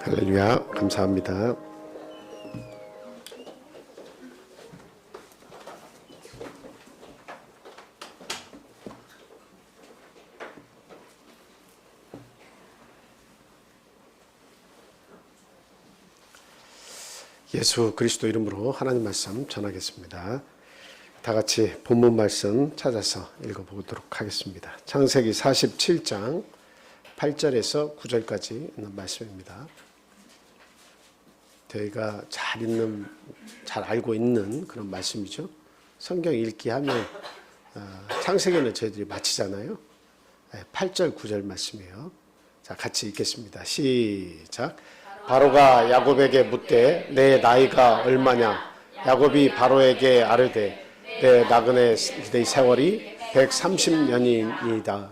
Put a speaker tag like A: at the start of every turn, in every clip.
A: 할렐루야, 감사합니다. 예수 그리스도 이름으로 하나님 말씀 전하겠습니다. 다 같이 본문 말씀 찾아서 읽어보도록 하겠습니다. 창세기 47장 8절에서 9절까지 있는 말씀입니다. 저희가 잘 알고 있는 그런 말씀이죠. 성경 읽기 하면 창세기는 저희들이 마치잖아요. 8절 9절 말씀이에요. 자, 같이 읽겠습니다. 시작. 바로가 야곱에게 묻되 내 나이가 얼마냐? 야곱이 바로에게 아뢰되 내 나그네 세월이 130년이니이다.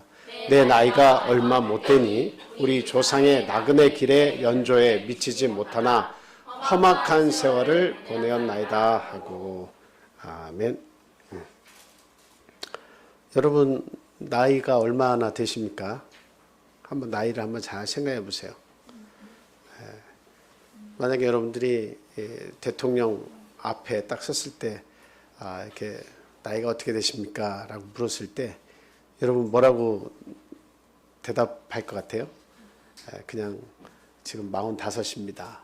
A: 내 나이가 얼마 못되니 우리 조상의 나그네 길의 연조에 미치지 못하나 험악한 세월을 보내었나이다 하고. 아멘. 여러분 나이가 얼마나 되십니까? 한번 나이를 한번 잘 생각해 보세요. 만약에 여러분들이 대통령 앞에 딱 섰을 때 이렇게 나이가 어떻게 되십니까? 라고 물었을 때 여러분 뭐라고 대답할 것 같아요? 그냥 지금 45입니다.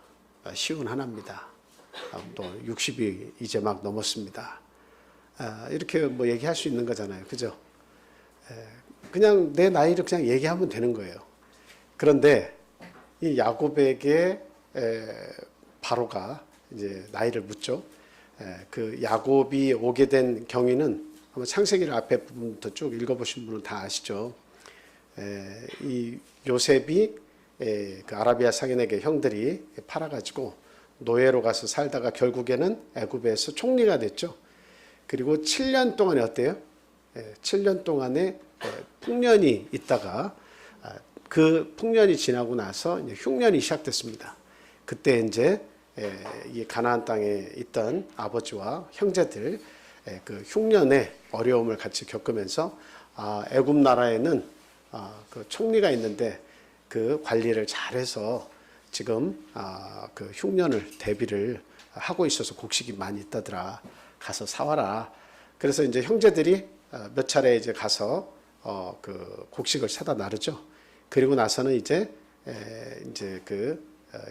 A: 쉬운 하나입니다. 또 60이 이제 막 넘었습니다. 이렇게 뭐 얘기할 수 있는 거잖아요. 그죠? 그냥 내 나이를 그냥 얘기하면 되는 거예요. 그런데 이 야곱에게 바로가 이제 나이를 묻죠. 그 야곱이 오게 된 경위는 아마 창세기를 앞에 부분부터 쭉 읽어보신 분은 다 아시죠. 이 요셉이 그 아라비아 상인에게 형들이 팔아가지고 노예로 가서 살다가 결국에는 애굽에서 총리가 됐죠. 그리고 7년 동안에 어때요? 7년 동안에 풍년이 있다가 그 풍년이 지나고 나서 이제 흉년이 시작됐습니다. 그때 이제 이 가나안 땅에 있던 아버지와 형제들 그 흉년의 어려움을 같이 겪으면서 애굽 나라에는 그 총리가 있는데 그 관리를 잘해서 지금 그 흉년을 대비를 하고 있어서 곡식이 많이 있다더라. 가서 사와라. 그래서 이제 형제들이 몇 차례 이제 가서 그 곡식을 사다 나르죠. 그리고 나서는 이제 그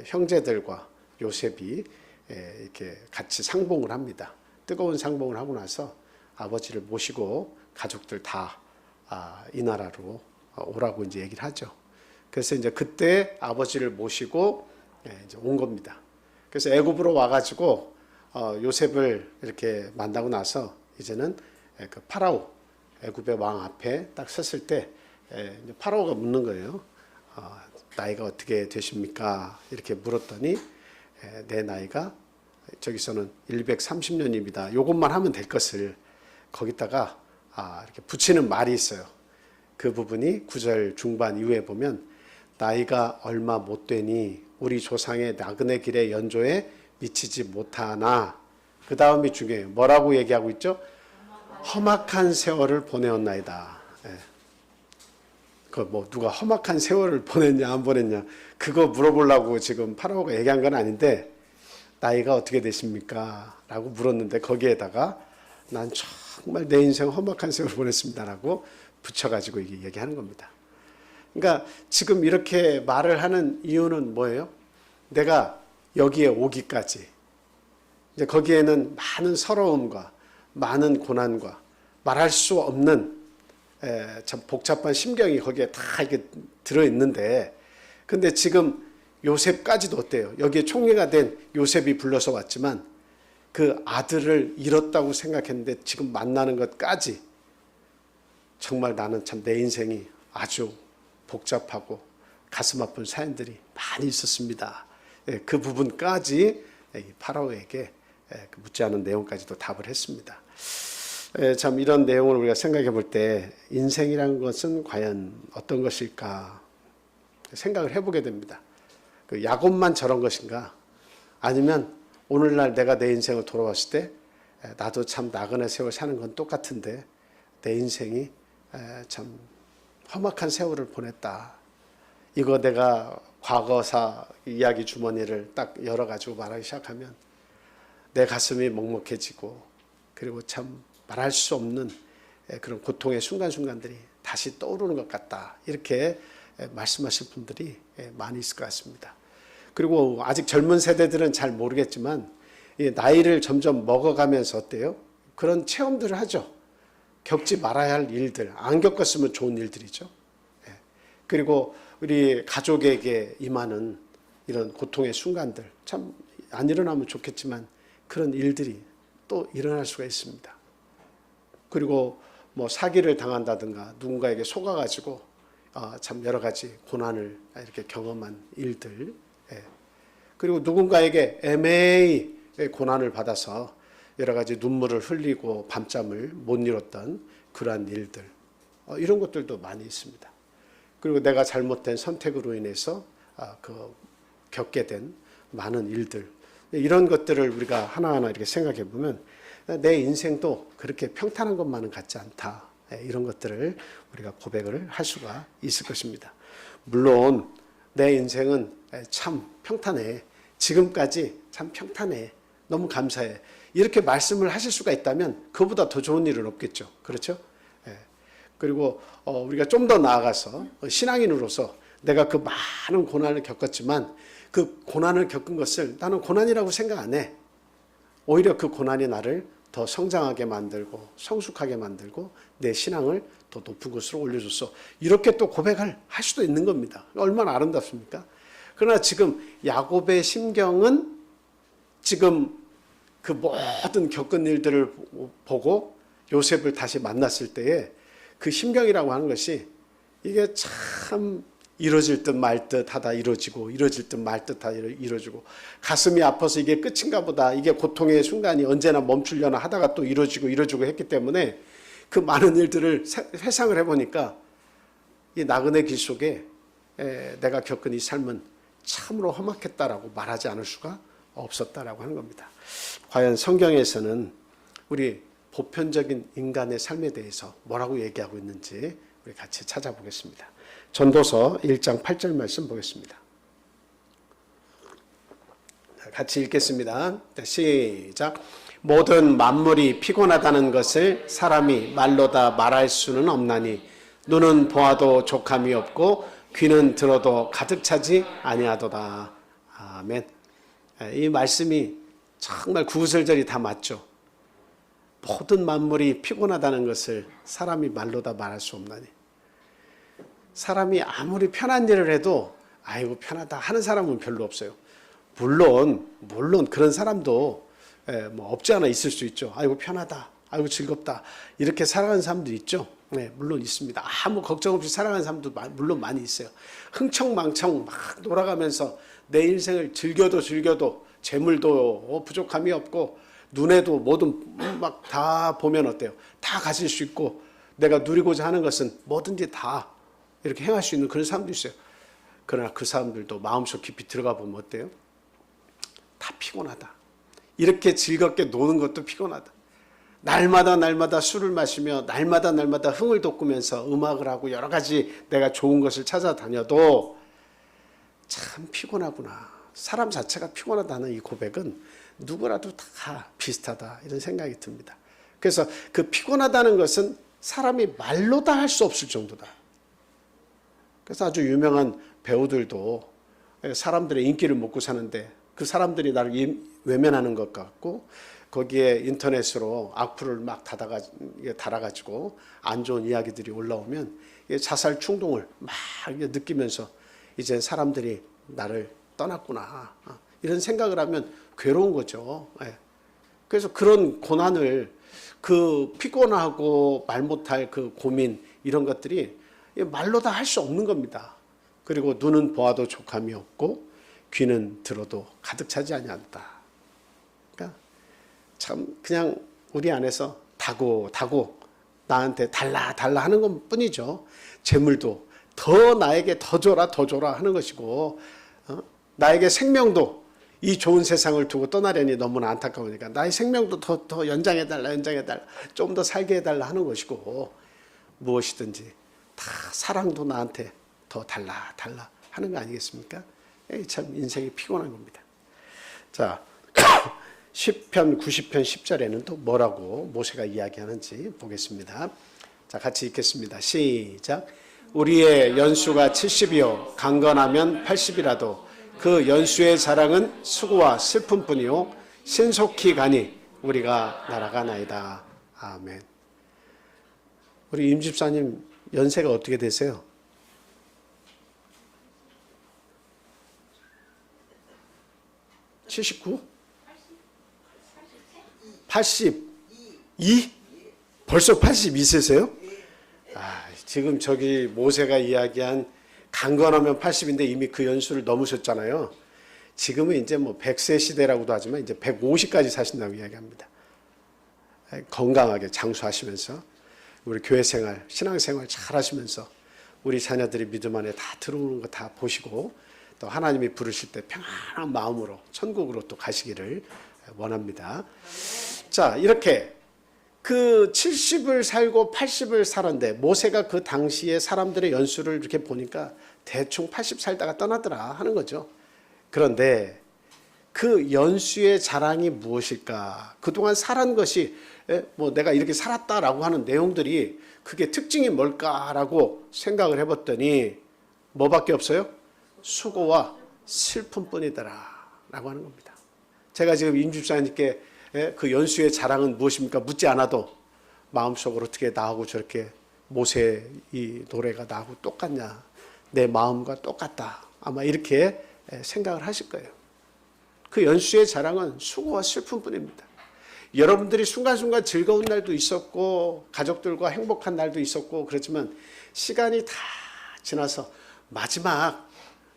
A: 형제들과 요셉이 이렇게 같이 상봉을 합니다. 뜨거운 상봉을 하고 나서 아버지를 모시고 가족들 다 이 나라로 오라고 이제 얘기를 하죠. 그래서 이제 그때 아버지를 모시고 이제 온 겁니다. 그래서 애굽으로 와가지고 요셉을 이렇게 만나고 나서 이제는 그 파라오 애굽의 왕 앞에 딱 섰을 때 파라오가 묻는 거예요. 나이가 어떻게 되십니까? 이렇게 물었더니 내 나이가 저기서는 130년입니다. 요것만 하면 될 것을 거기다가 이렇게 붙이는 말이 있어요. 그 부분이 9절 중반 이후에 보면 나이가 얼마 못 되니 우리 조상의 나그네 길의 연조에 미치지 못하나. 그 다음이 중요해요. 뭐라고 얘기하고 있죠? 험악한 세월을 보내었나이다. 그 뭐 누가 험악한 세월을 보냈냐 안 보냈냐 그거 물어보려고 지금 파라오가 얘기한 건 아닌데 나이가 어떻게 되십니까? 라고 물었는데 거기에다가 난 정말 내 인생 험악한 세월을 보냈습니다라고 붙여가지고 이게 얘기하는 겁니다. 그러니까 지금 이렇게 말을 하는 이유는 뭐예요? 내가 여기에 오기까지 이제 거기에는 많은 서러움과 많은 고난과 말할 수 없는 참 복잡한 심경이 거기에 다 이게 들어있는데 근데 지금 요셉까지도 어때요? 여기에 총리가 된 요셉이 불러서 왔지만 그 아들을 잃었다고 생각했는데 지금 만나는 것까지 정말 나는 참 내 인생이 아주 복잡하고 가슴 아픈 사연들이 많이 있었습니다. 그 부분까지 파라오에게 묻지 않은 내용까지도 답을 했습니다. 참 이런 내용을 우리가 생각해 볼 때 인생이라는 것은 과연 어떤 것일까 생각을 해보게 됩니다. 그 야곱만 저런 것인가? 아니면 오늘날 내가 내 인생을 돌아봤을 때 나도 참 나그네 세월 사는 건 똑같은데 내 인생이 참 험악한 세월을 보냈다. 이거 내가 과거사 이야기 주머니를 딱 열어가지고 말하기 시작하면 내 가슴이 먹먹해지고 그리고 참 말할 수 없는 그런 고통의 순간순간들이 다시 떠오르는 것 같다. 이렇게 말씀하실 분들이 많이 있을 것 같습니다. 그리고 아직 젊은 세대들은 잘 모르겠지만 나이를 점점 먹어가면서 어때요? 그런 체험들을 하죠. 겪지 말아야 할 일들, 안 겪었으면 좋은 일들이죠. 그리고 우리 가족에게 임하는 이런 고통의 순간들, 참 안 일어나면 좋겠지만 그런 일들이 또 일어날 수가 있습니다. 그리고 뭐 사기를 당한다든가 누군가에게 속아가지고 참 여러 가지 고난을 이렇게 경험한 일들, 그리고 누군가에게 애매히 고난을 받아서 여러 가지 눈물을 흘리고 밤잠을 못 이뤘던 그러한 일들, 이런 것들도 많이 있습니다. 그리고 내가 잘못된 선택으로 인해서 겪게 된 많은 일들, 이런 것들을 우리가 하나하나 이렇게 생각해 보면 내 인생도 그렇게 평탄한 것만은 같지 않다. 이런 것들을 우리가 고백을 할 수가 있을 것입니다. 물론 내 인생은 참 평탄해. 지금까지 참 평탄해. 너무 감사해. 이렇게 말씀을 하실 수가 있다면 그보다 더 좋은 일은 없겠죠. 그렇죠? 그리고 우리가 좀 더 나아가서 신앙인으로서 내가 그 많은 고난을 겪었지만 그 고난을 겪은 것을 나는 고난이라고 생각 안 해. 오히려 그 고난이 나를 더 성장하게 만들고 성숙하게 만들고 내 신앙을 더 높은 곳으로 올려줬어. 이렇게 또 고백을 할 수도 있는 겁니다. 얼마나 아름답습니까? 그러나 지금 야곱의 심경은 지금 그 모든 겪은 일들을 보고 요셉을 다시 만났을 때에 그 심경이라고 하는 것이 이게 참 이루어질 듯 말 듯 하다 이루어지고 이루어질 듯 말 듯 하다 이루어지고 가슴이 아파서 이게 끝인가 보다, 이게 고통의 순간이 언제나 멈추려나 하다가 또 이루어지고 했기 때문에 그 많은 일들을 회상을 해보니까 이 나그네 길 속에 내가 겪은 이 삶은 참으로 험악했다라고 말하지 않을 수가 없었다라고 하는 겁니다. 과연 성경에서는 우리 보편적인 인간의 삶에 대해서 뭐라고 얘기하고 있는지 우리 같이 찾아보겠습니다. 전도서 1장 8절 말씀 보겠습니다. 같이 읽겠습니다. 시작. 모든 만물이 피곤하다는 것을 사람이 말로 다 말할 수는 없나니 눈은 보아도 족함이 없고 귀는 들어도 가득 차지 아니하도다. 아멘. 이 말씀이 정말 구구절절이 다 맞죠. 모든 만물이 피곤하다는 것을 사람이 말로 다 말할 수 없나니. 사람이 아무리 편한 일을 해도 아이고 편하다 하는 사람은 별로 없어요. 물론 그런 사람도 뭐 없지 않아 있을 수 있죠. 아이고 편하다, 아이고 즐겁다 이렇게 살아가는 사람도 있죠. 네, 물론 있습니다. 아무 걱정 없이 살아가는 사람도 물론 많이 있어요. 흥청망청 막 놀아가면서 내 인생을 즐겨도 재물도 부족함이 없고 눈에도 뭐든 막 다 보면 어때요? 다 가질 수 있고 내가 누리고자 하는 것은 뭐든지 다 이렇게 행할 수 있는 그런 사람도 있어요. 그러나 그 사람들도 마음속 깊이 들어가 보면 어때요? 다 피곤하다. 이렇게 즐겁게 노는 것도 피곤하다. 날마다 술을 마시며 날마다 흥을 돋구면서 음악을 하고 여러 가지 내가 좋은 것을 찾아다녀도 참 피곤하구나. 사람 자체가 피곤하다는 이 고백은 누구라도 다 비슷하다 이런 생각이 듭니다. 그래서 그 피곤하다는 것은 사람이 말로 다 할 수 없을 정도다. 그래서 아주 유명한 배우들도 사람들의 인기를 먹고 사는데 그 사람들이 나를 외면하는 것 같고 거기에 인터넷으로 악플을 막 달아가지고 안 좋은 이야기들이 올라오면 자살 충동을 막 느끼면서 이제 사람들이 나를 떠났구나 이런 생각을 하면 괴로운 거죠. 그래서 그런 고난을, 그 피곤하고 말 못할 그 고민, 이런 것들이 말로 다 할 수 없는 겁니다. 그리고 눈은 보아도 족함이 없고 귀는 들어도 가득 차지 아니한다. 그러니까 참 그냥 우리 안에서 다고 나한테 달라 하는 것 뿐이죠. 재물도 더 나에게 더 줘라 하는 것이고, 나에게 생명도 이 좋은 세상을 두고 떠나려니 너무나 안타까우니까 나의 생명도 더 연장해달라, 좀 더 살게 해달라 하는 것이고, 무엇이든지 다 사랑도 나한테 더 달라 하는 거 아니겠습니까? 참 인생이 피곤한 겁니다. 자, 10편 90편 10절에는 또 뭐라고 모세가 이야기하는지 보겠습니다. 자, 같이 읽겠습니다. 시작. 우리의 연수가 70이요 강건하면 80이라도 그 연수의 자랑은 수고와 슬픔뿐이요 신속히 가니 우리가 날아가나이다. 아멘. 우리 임 집사님 연세가 어떻게 되세요? 79? 82? 벌써 82세세요? 지금 저기 모세가 이야기한 강건하면 80인데 이미 그 연수를 넘으셨잖아요. 지금은 이제 뭐 100세 시대라고도 하지만 이제 150까지 사신다고 이야기합니다. 건강하게 장수하시면서 우리 교회 생활, 신앙 생활 잘 하시면서 우리 자녀들이 믿음 안에 다 들어오는 거 다 보시고 또 하나님이 부르실 때 평안한 마음으로 천국으로 또 가시기를 원합니다. 자, 이렇게 그 70을 살고 80을 살았는데 모세가 그 당시에 사람들의 연수를 이렇게 보니까 대충 80 살다가 떠나더라 하는 거죠. 그런데 그 연수의 자랑이 무엇일까? 그동안 살은 것이 뭐 내가 이렇게 살았다라고 하는 내용들이 그게 특징이 뭘까라고 생각을 해봤더니 뭐밖에 없어요? 수고와 슬픔뿐이더라 라고 하는 겁니다. 제가 지금 임 집사님께 그 연수의 자랑은 무엇입니까? 묻지 않아도 마음속으로 어떻게 나하고 저렇게 모세 이 노래가 나하고 똑같냐, 내 마음과 똑같다, 아마 이렇게 생각을 하실 거예요. 그 연수의 자랑은 수고와 슬픔뿐입니다. 여러분들이 순간순간 즐거운 날도 있었고 가족들과 행복한 날도 있었고 그렇지만 시간이 다 지나서 마지막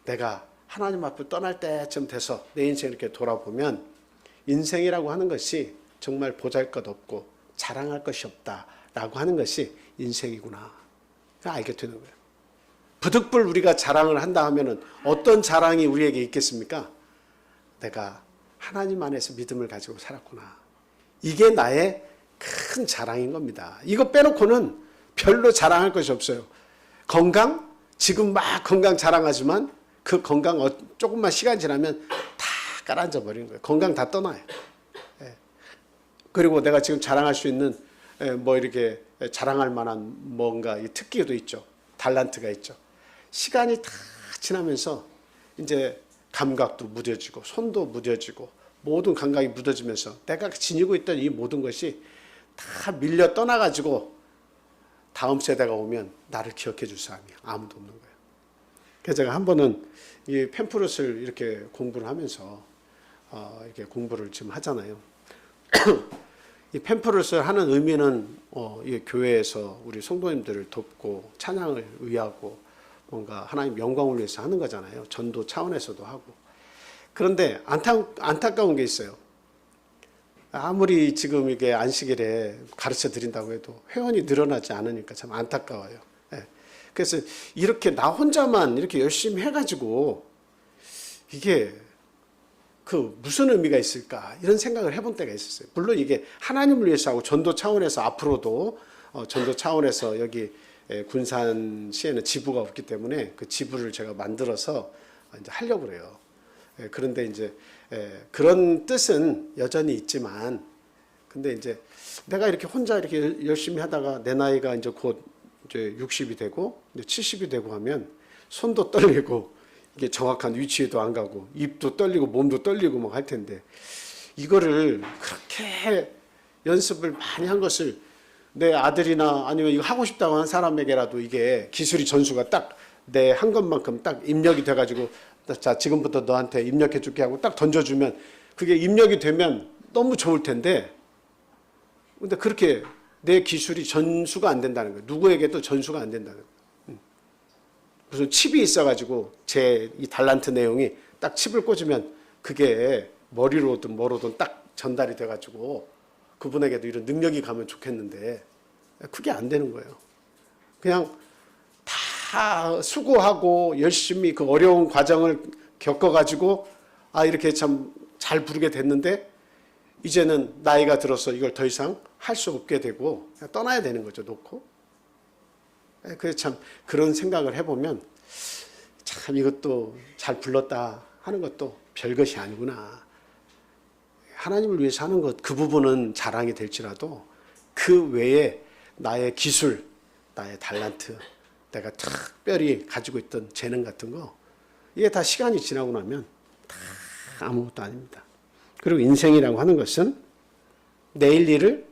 A: 내가 하나님 앞을 떠날 때쯤 돼서 내 인생을 이렇게 돌아보면 인생이라고 하는 것이 정말 보잘것없고 자랑할 것이 없다라고 하는 것이 인생이구나 알게 되는 거예요. 부득불 우리가 자랑을 한다 하면은 어떤 자랑이 우리에게 있겠습니까? 내가 하나님 안에서 믿음을 가지고 살았구나. 이게 나의 큰 자랑인 겁니다. 이거 빼놓고는 별로 자랑할 것이 없어요. 건강? 지금 막 건강 자랑하지만 그 건강 조금만 시간 지나면 다 가라앉아 버리는 거예요. 건강 다 떠나요. 그리고 내가 지금 자랑할 수 있는 뭐 이렇게 자랑할 만한 뭔가 이 특기도 있죠. 달란트가 있죠. 시간이 다 지나면서 이제 감각도 무뎌지고 손도 무뎌지고 모든 감각이 무뎌지면서 내가 지니고 있던 이 모든 것이 다 밀려 떠나가지고 다음 세대가 오면 나를 기억해 줄 사람이 아무도 없는 거예요. 그래서 제가 한 번은 이 팸프렛을 이렇게 공부를 하면서 이렇게 공부를 지금 하잖아요. 이 팸프렛을 하는 의미는 이 교회에서 우리 성도님들을 돕고 찬양을 위하고 뭔가 하나님 영광을 위해서 하는 거잖아요. 전도 차원에서도 하고. 그런데 안타까운 게 있어요. 아무리 지금 이게 안식일에 가르쳐 드린다고 해도 회원이 늘어나지 않으니까 참 안타까워요. 그래서 이렇게 나 혼자만 이렇게 열심히 해가지고 이게 그 무슨 의미가 있을까 이런 생각을 해본 때가 있었어요. 물론 이게 하나님을 위해서 하고 전도 차원에서 앞으로도 전도 차원에서 여기 군산시에는 지부가 없기 때문에 그 지부를 제가 만들어서 이제 하려고 그래요. 그런데 이제 그런 뜻은 여전히 있지만, 근데 이제 내가 이렇게 혼자 이렇게 열심히 하다가 내 나이가 이제 곧 이제 60이 되고 이제 70이 되고 하면 손도 떨리고 이게 정확한 위치에도 안 가고 입도 떨리고 몸도 떨리고 막 할 텐데 이거를 그렇게 연습을 많이 한 것을 내 아들이나 아니면 이거 하고 싶다고 하는 사람에게라도 이게 기술이 전수가 딱 내 한 것만큼 딱 입력이 돼가지고 자 지금부터 너한테 입력해 줄게 하고 딱 던져주면 그게 입력이 되면 너무 좋을 텐데, 근데 그렇게 내 기술이 전수가 안 된다는 거예요. 누구에게도 전수가 안 된다는 거예요. 무슨 칩이 있어가지고 제 이 달란트 내용이 딱 칩을 꽂으면 그게 머리로든 뭐로든 딱 전달이 돼가지고 그분에게도 이런 능력이 가면 좋겠는데 그게 안 되는 거예요. 그냥 다 수고하고 열심히 그 어려운 과정을 겪어가지고 이렇게 참 잘 부르게 됐는데 이제는 나이가 들어서 이걸 더 이상 할 수 없게 되고 그냥 떠나야 되는 거죠. 놓고. 그래서 참 그런 생각을 해보면 참 이것도 잘 불렀다 하는 것도 별것이 아니구나. 하나님을 위해서 하는 것, 그 부분은 자랑이 될지라도 그 외에 나의 기술, 나의 달란트, 내가 특별히 가지고 있던 재능 같은 거, 이게 다 시간이 지나고 나면 다 아무것도 아닙니다. 그리고 인생이라고 하는 것은 내일 일을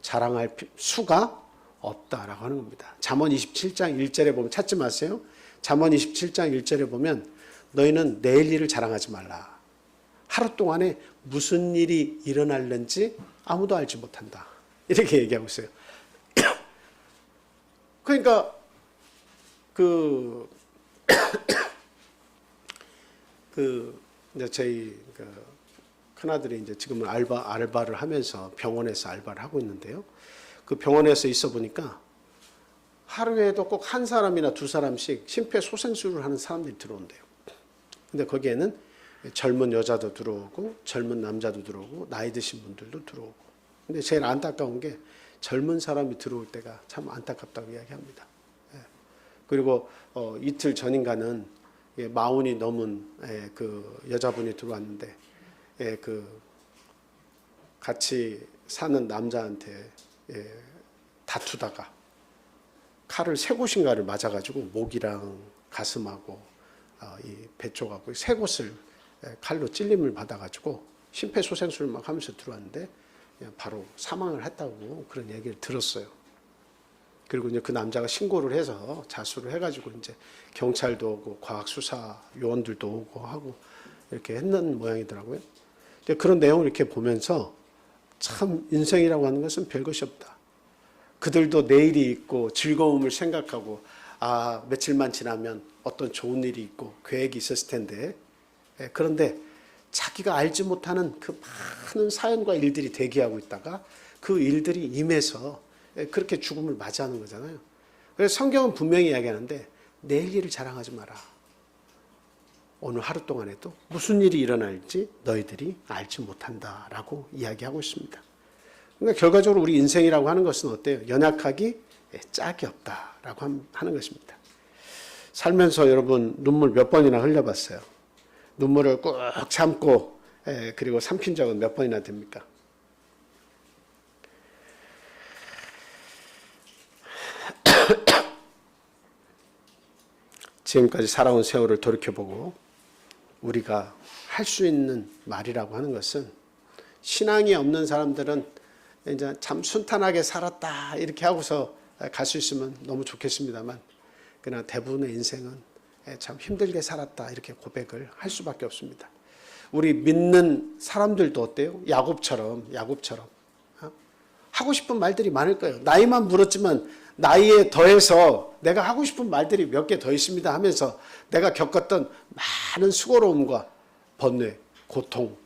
A: 자랑할 수가 없다라고 하는 겁니다. 잠언 27장 1절에 보면, 찾지 마세요. 잠언 27장 1절에 보면 너희는 내일 일을 자랑하지 말라. 하루 동안에 무슨 일이 일어날는지 아무도 알지 못한다. 이렇게 얘기하고 있어요. 그러니까 이제 저희 큰아들이 이제 지금은 알바를 하면서 병원에서 알바를 하고 있는데요. 그 병원에서 있어 보니까 하루에도 꼭 한 사람이나 두 사람씩 심폐소생술을 하는 사람들이 들어온대요. 근데 거기에는 젊은 여자도 들어오고 젊은 남자도 들어오고 나이 드신 분들도 들어오고. 근데 제일 안타까운 게 젊은 사람이 들어올 때가 참 안타깝다고 이야기합니다. 그리고 이틀 전인가는 40이 넘은 그 여자분이 들어왔는데 그 같이 사는 남자한테 다투다가 칼을 세 곳인가를 맞아가지고 목이랑 가슴하고 이 배 쪽하고 세 곳을 칼로 찔림을 받아가지고 심폐소생술을 막 하면서 들어왔는데 바로 사망을 했다고 그런 얘기를 들었어요. 그리고 이제 그 남자가 신고를 해서 자수를 해가지고 이제 경찰도 오고 과학수사 요원들도 오고 하고 이렇게 했는 모양이더라고요. 그런 내용을 이렇게 보면서 참 인생이라고 하는 것은 별것이 없다. 그들도 내일이 있고 즐거움을 생각하고 며칠만 지나면 어떤 좋은 일이 있고 계획이 있었을 텐데 그런데 자기가 알지 못하는 그 많은 사연과 일들이 대기하고 있다가 그 일들이 임해서 그렇게 죽음을 맞이하는 거잖아요. 그래서 성경은 분명히 이야기하는데 내일 일을 자랑하지 마라. 오늘 하루 동안에도 무슨 일이 일어날지 너희들이 알지 못한다라고 이야기하고 있습니다. 그러니까 결과적으로 우리 인생이라고 하는 것은 어때요? 연약하기 짝이 없다라고 하는 것입니다. 살면서 여러분 눈물 몇 번이나 흘려봤어요? 눈물을 꾹 참고 그리고 삼킨 적은 몇 번이나 됩니까? 지금까지 살아온 세월을 돌이켜보고 우리가 할 수 있는 말이라고 하는 것은 신앙이 없는 사람들은 이제 참 순탄하게 살았다 이렇게 하고서 갈 수 있으면 너무 좋겠습니다만 그러나 대부분의 인생은 참 힘들게 살았다 이렇게 고백을 할 수밖에 없습니다. 우리 믿는 사람들도 어때요? 야곱처럼 하고 싶은 말들이 많을 거예요. 나이만 물었지만 나이에 더해서 내가 하고 싶은 말들이 몇 개 더 있습니다 하면서 내가 겪었던 많은 수고로움과 번뇌, 고통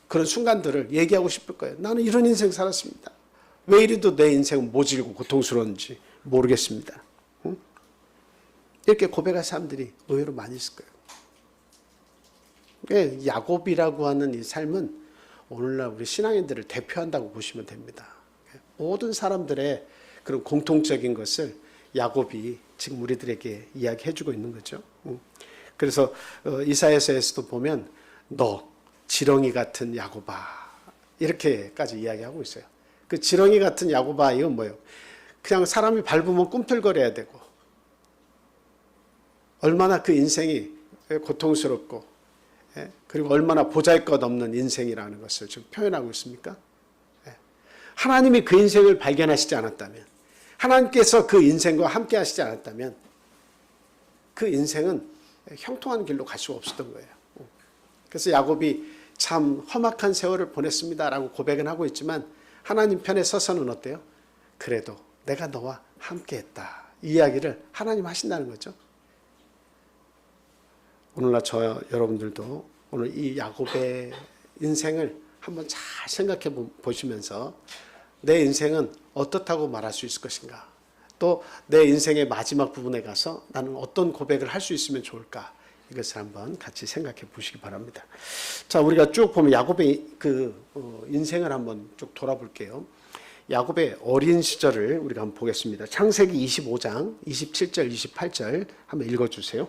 A: 그런 순간들을 얘기하고 싶을 거예요. 나는 이런 인생 살았습니다. 왜 이리도 내 인생은 모질고 고통스러운지 모르겠습니다. 응? 이렇게 고백할 사람들이 의외로 많이 있을 거예요. 야곱이라고 하는 이 삶은 오늘날 우리 신앙인들을 대표한다고 보시면 됩니다. 모든 사람들의 그런 공통적인 것을 야곱이 지금 우리들에게 이야기해주고 있는 거죠. 그래서 이사야서에서도 보면 너 지렁이 같은 야곱아 이렇게까지 이야기하고 있어요. 그 지렁이 같은 야곱아 이건 뭐예요? 그냥 사람이 밟으면 꿈틀거려야 되고 얼마나 그 인생이 고통스럽고 그리고 얼마나 보잘것없는 인생이라는 것을 지금 표현하고 있습니까? 하나님이 그 인생을 발견하시지 않았다면 하나님께서 그 인생과 함께 하시지 않았다면 그 인생은 형통한 길로 갈 수가 없었던 거예요. 그래서 야곱이 참 험악한 세월을 보냈습니다라고 고백은 하고 있지만 하나님 편에 서서는 어때요? 그래도 내가 너와 함께했다. 이 이야기를 하나님 하신다는 거죠. 오늘날 저 여러분들도 오늘 이 야곱의 인생을 한번 잘 생각해 보시면서 내 인생은 어떻다고 말할 수 있을 것인가? 또 내 인생의 마지막 부분에 가서 나는 어떤 고백을 할 수 있으면 좋을까? 이것을 한번 같이 생각해 보시기 바랍니다. 자, 우리가 쭉 보면 야곱의 인생을 한번 쭉 돌아볼게요. 야곱의 어린 시절을 우리가 한번 보겠습니다. 창세기 25장 27절 28절 한번 읽어주세요.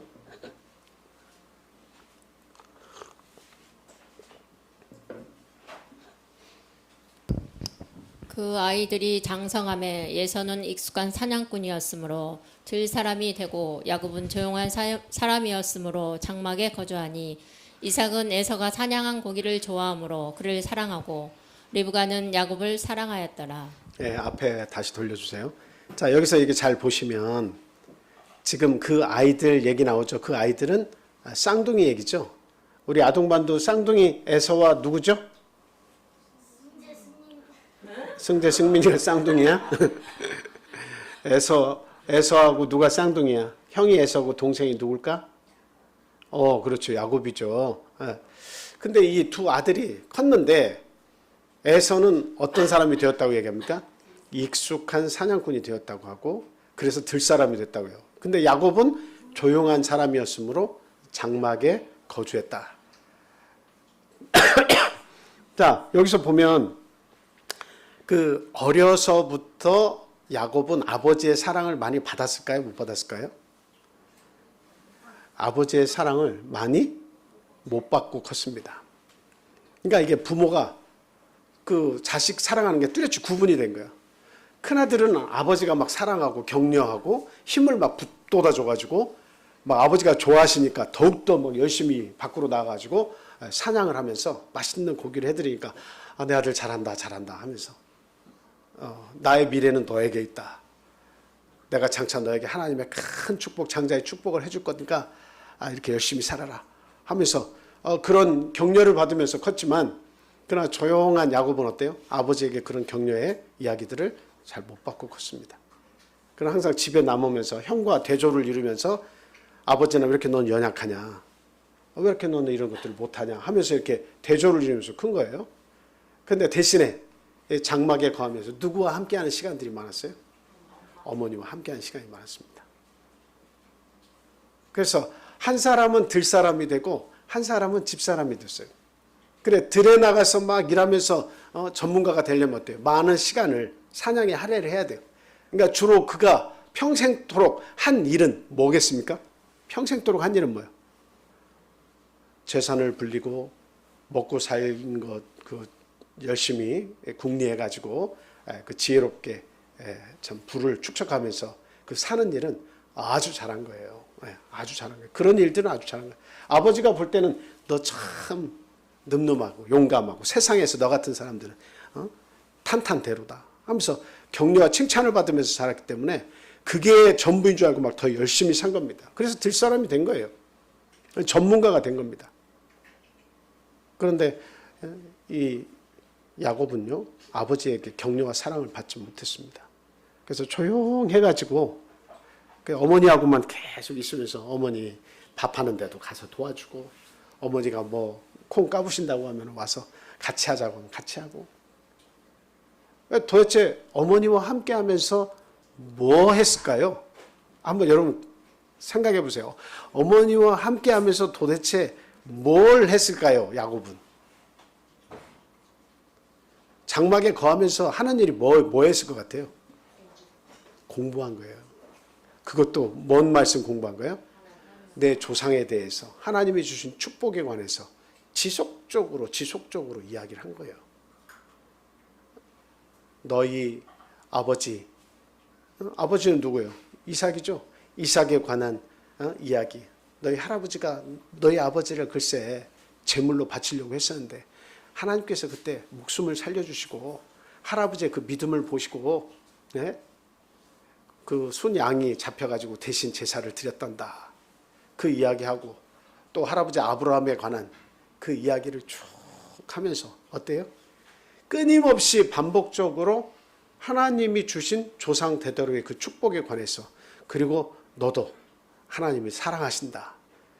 B: 그 아이들이 장성함에 예서는 익숙한 사냥꾼이었으므로 들 사람이 되고 야곱은 조용한 사람이었으므로 장막에 거주하니 이삭은 에서가 사냥한 고기를 좋아하므로 그를 사랑하고 리브가는 야곱을 사랑하였더라.
A: 네, 앞에 다시 돌려주세요. 자, 여기서 이게 잘 보시면 지금 그 아이들 얘기 나오죠. 그 아이들은 쌍둥이 얘기죠. 우리 아동반도 쌍둥이 에서와 누구죠? 승재 승민이가 쌍둥이야? 에서하고 누가 쌍둥이야? 형이 에서고 동생이 누굴까? 그렇죠. 야곱이죠. 근데 이 두 아들이 컸는데 에서는 어떤 사람이 되었다고 얘기합니까? 익숙한 사냥꾼이 되었다고 하고 그래서 들사람이 됐다고요. 근데 야곱은 조용한 사람이었으므로 장막에 거주했다. 자, 여기서 보면 그 어려서부터 야곱은 아버지의 사랑을 많이 받았을까요? 못 받았을까요? 아버지의 사랑을 많이 못 받고 컸습니다. 그러니까 이게 부모가 그 자식 사랑하는 게 뚜렷이 구분이 된 거예요. 큰아들은 아버지가 막 사랑하고 격려하고 힘을 막 북돋아줘가지고 막 아버지가 좋아하시니까 더욱더 막 열심히 밖으로 나가가지고 사냥을 하면서 맛있는 고기를 해드리니까 내 아들 잘한다 하면서 나의 미래는 너에게 있다. 내가 장차 너에게 하나님의 큰 축복, 장자의 축복을 해줄 거니까 이렇게 열심히 살아라 하면서 그런 격려를 받으면서 컸지만 그러나 조용한 야곱은 어때요? 아버지에게 그런 격려의 이야기들을 잘 못 받고 컸습니다. 그러나 항상 집에 남으면서 형과 대조를 이루면서 아버지는 왜 이렇게 넌 연약하냐? 왜 이렇게 너는 이런 것들을 못하냐? 하면서 이렇게 대조를 이루면서 큰 거예요. 근데 대신에 장막에 거하면서 누구와 함께하는 시간들이 많았어요? 어머니와 함께하는 시간이 많았습니다. 그래서 한 사람은 들사람이 되고 한 사람은 집사람이 됐어요. 그래, 들에 나가서 막 일하면서 전문가가 되려면 어때요? 많은 시간을 사냥에 할애를 해야 돼요. 그러니까 주로 그가 평생토록 한 일은 뭐겠습니까? 평생토록 한 일은 뭐예요? 재산을 불리고 먹고 사는 것 열심히 궁리해가지고 그 지혜롭게 참 부를 축적하면서 그 사는 일은 아주 잘한 거예요. 아주 잘한 거예요. 그런 일들은 아주 잘한 거예요. 아버지가 볼 때는 너 참 늠름하고 용감하고 세상에서 너 같은 사람들은 탄탄대로다 하면서 격려와 칭찬을 받으면서 자랐기 때문에 그게 전부인 줄 알고 막 더 열심히 산 겁니다. 그래서 들사람이 된 거예요. 전문가가 된 겁니다. 그런데 이 야곱은요, 아버지에게 격려와 사랑을 받지 못했습니다. 그래서 조용해가지고 어머니하고만 계속 있으면서 어머니 밥하는 데도 가서 도와주고 어머니가 뭐 콩 까부신다고 하면 와서 같이 하자고 하면 같이 하고 도대체 어머니와 함께 하면서 뭐 했을까요? 한번 여러분 생각해 보세요. 어머니와 함께 하면서 도대체 뭘 했을까요? 야곱은. 장막에 거하면서 하는 일이 뭐 했을 것 같아요? 공부한 거예요. 그것도 뭔 말씀 공부한 거예요? 내 조상에 대해서 하나님이 주신 축복에 관해서 지속적으로 이야기를 한 거예요. 너희 아버지는 누구예요? 이삭이죠. 이삭에 관한 이야기. 너희 할아버지가 너희 아버지를 글쎄 제물로 바치려고 했었는데 하나님께서 그때 목숨을 살려주시고 할아버지의 그 믿음을 보시고 그 순양이 잡혀가지고 대신 제사를 드렸단다. 그 이야기하고 또 할아버지 아브라함에 관한 그 이야기를 쭉 축복하면서 어때요? 끊임없이 반복적으로 하나님이 주신 조상 대대로의 그 축복에 관해서, 그리고 너도 하나님이 사랑하신다,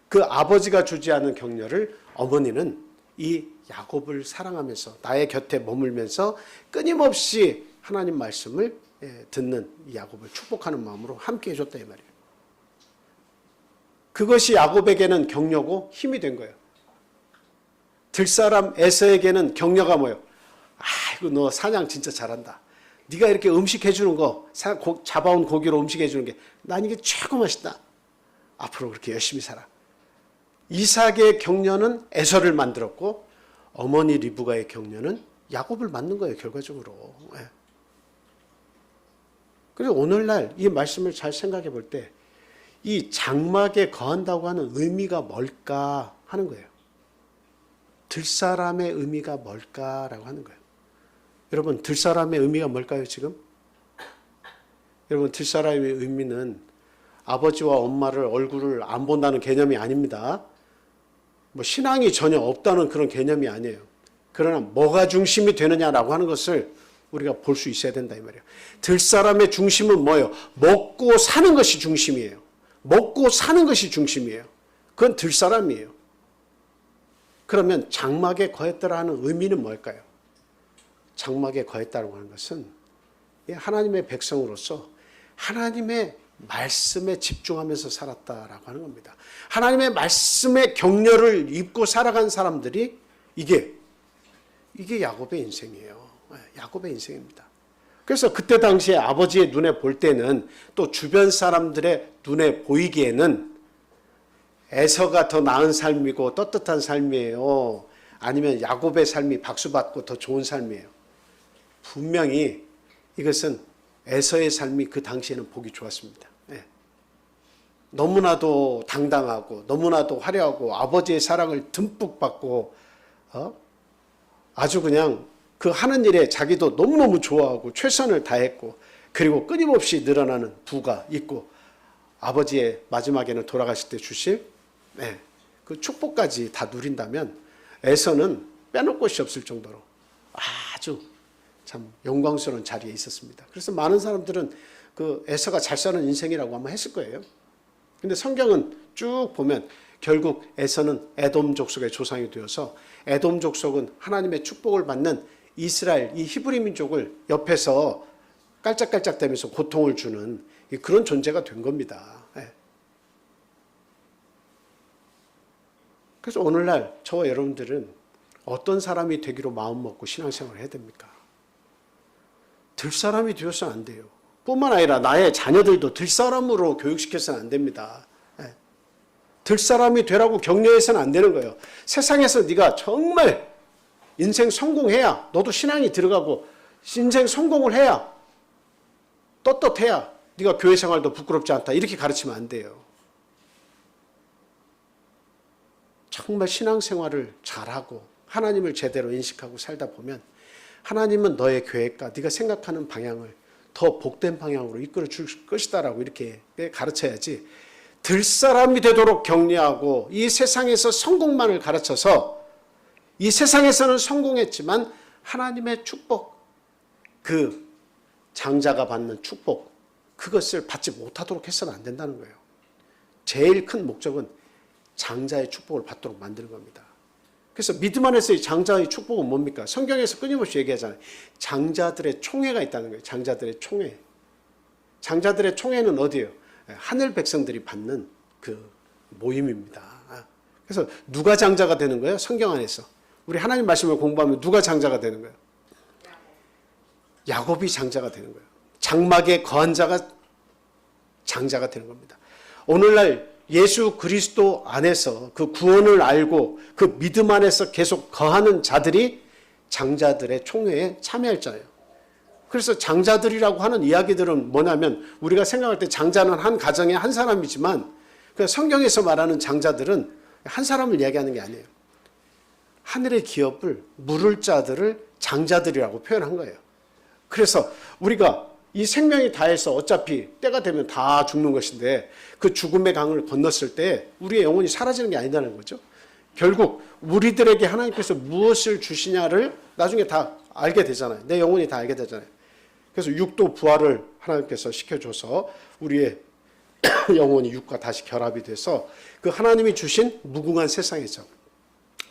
A: 그 아버지가 주지 않은 격려를 어머니는 이 야곱을 사랑하면서 나의 곁에 머물면서 끊임없이 하나님 말씀을 듣는 이 야곱을 축복하는 마음으로 함께 해줬다 이 말이에요. 그것이 야곱에게는 격려고 힘이 된 거예요. 들사람 에서에게는 격려가 뭐예요? 아이고 너 사냥 진짜 잘한다. 네가 이렇게 음식 해주는 거, 잡아온 고기로 음식 해주는 게 난 이게 최고 맛있다. 앞으로 그렇게 열심히 살아. 이삭의 격려는 에서를 만들었고 어머니 리브가의 격려는 야곱을 만든 거예요, 결과적으로. 그래서 오늘날 이 말씀을 잘 생각해 볼 때 이 장막에 거한다고 하는 의미가 뭘까 하는 거예요. 들사람의 의미가 뭘까라고 하는 거예요. 여러분, 들사람의 의미가 뭘까요, 지금? 여러분, 들사람의 의미는 아버지와 엄마를 얼굴을 안 본다는 개념이 아닙니다. 뭐 신앙이 전혀 없다는 그런 개념이 아니에요. 그러나 뭐가 중심이 되느냐라고 하는 것을 우리가 볼 수 있어야 된다 이 말이에요. 들사람의 중심은 뭐예요? 먹고 사는 것이 중심이에요. 먹고 사는 것이 중심이에요. 그건 들사람이에요. 그러면 장막에 거했더라 하는 의미는 뭘까요? 장막에 거했다고 하는 것은 하나님의 백성으로서 하나님의 말씀에 집중하면서 살았다라고 하는 겁니다. 하나님의 말씀의 격려를 입고 살아간 사람들이 이게 야곱의 인생이에요. 야곱의 인생입니다. 그래서 그때 당시에 아버지의 눈에 볼 때는, 또 주변 사람들의 눈에 보이기에는 에서가 더 나은 삶이고 떳떳한 삶이에요, 아니면 야곱의 삶이 박수받고 더 좋은 삶이에요? 분명히 이것은 에서의 삶이 그 당시에는 보기 좋았습니다. 너무나도 당당하고 너무나도 화려하고 아버지의 사랑을 듬뿍 받고 아주 그냥 그 하는 일에 자기도 너무너무 좋아하고 최선을 다했고, 그리고 끊임없이 늘어나는 부가 있고, 아버지의 마지막에는 돌아가실 때 주실 그 축복까지 다 누린다면 에서는 빼놓을 곳이 없을 정도로 아주 참 영광스러운 자리에 있었습니다. 그래서 많은 사람들은 그 에서가 잘 사는 인생이라고 아마 했을 거예요. 근데 성경은 쭉 보면 결국 에서는 에돔 족속의 조상이 되어서 에돔 족속은 하나님의 축복을 받는 이스라엘, 이 히브리 민족을 옆에서 깔짝깔짝대면서 고통을 주는 그런 존재가 된 겁니다. 그래서 오늘날 저와 여러분들은 어떤 사람이 되기로 마음먹고 신앙생활을 해야 됩니까? 들사람이 되어서는 안 돼요. 뿐만 아니라 나의 자녀들도 들사람으로 교육시켜서는 안 됩니다. 들사람이 되라고 격려해서는 안 되는 거예요. 세상에서 네가 정말 인생 성공해야, 너도 신앙이 들어가고 인생 성공을 해야, 떳떳해야 네가 교회 생활도 부끄럽지 않다, 이렇게 가르치면 안 돼요. 정말 신앙생활을 잘하고 하나님을 제대로 인식하고 살다 보면 하나님은 너의 계획과 네가 생각하는 방향을 더 복된 방향으로 이끌어 줄 것이다라고 이렇게 가르쳐야지, 들사람이 되도록 격려하고 이 세상에서 성공만을 가르쳐서 이 세상에서는 성공했지만 하나님의 축복, 그 장자가 받는 축복, 그것을 받지 못하도록 해서는 안 된다는 거예요. 제일 큰 목적은 장자의 축복을 받도록 만드는 겁니다. 그래서 믿음 안에서의 장자의 축복은 뭡니까? 성경에서 끊임없이 얘기하잖아요. 장자들의 총회가 있다는 거예요. 장자들의 총회. 장자들의 총회는 어디예요? 하늘 백성들이 받는 그 모임입니다. 그래서 누가 장자가 되는 거예요? 성경 안에서. 우리 하나님 말씀을 공부하면 누가 장자가 되는 거예요? 야곱이 장자가 되는 거예요. 장막에 거한 자가 장자가 되는 겁니다. 오늘날 예수 그리스도 안에서 그 구원을 알고 그 믿음 안에서 계속 거하는 자들이 장자들의 총회에 참여할 자예요. 그래서 장자들이라고 하는 이야기들은 뭐냐면, 우리가 생각할 때 장자는 한 가정에 한 사람이지만 그 성경에서 말하는 장자들은 한 사람을 이야기하는 게 아니에요. 하늘의 기업을 물을 자들을 장자들이라고 표현한 거예요. 그래서 우리가 이 생명이 다해서 어차피 때가 되면 다 죽는 것인데 그 죽음의 강을 건넜을 때 우리의 영혼이 사라지는 게 아니라는 거죠. 결국 우리들에게 하나님께서 무엇을 주시냐를 나중에 다 알게 되잖아요. 내 영혼이 다 알게 되잖아요. 그래서 육도 부활을 하나님께서 시켜줘서 우리의 영혼이 육과 다시 결합이 돼서 그 하나님이 주신 무궁한 세상에서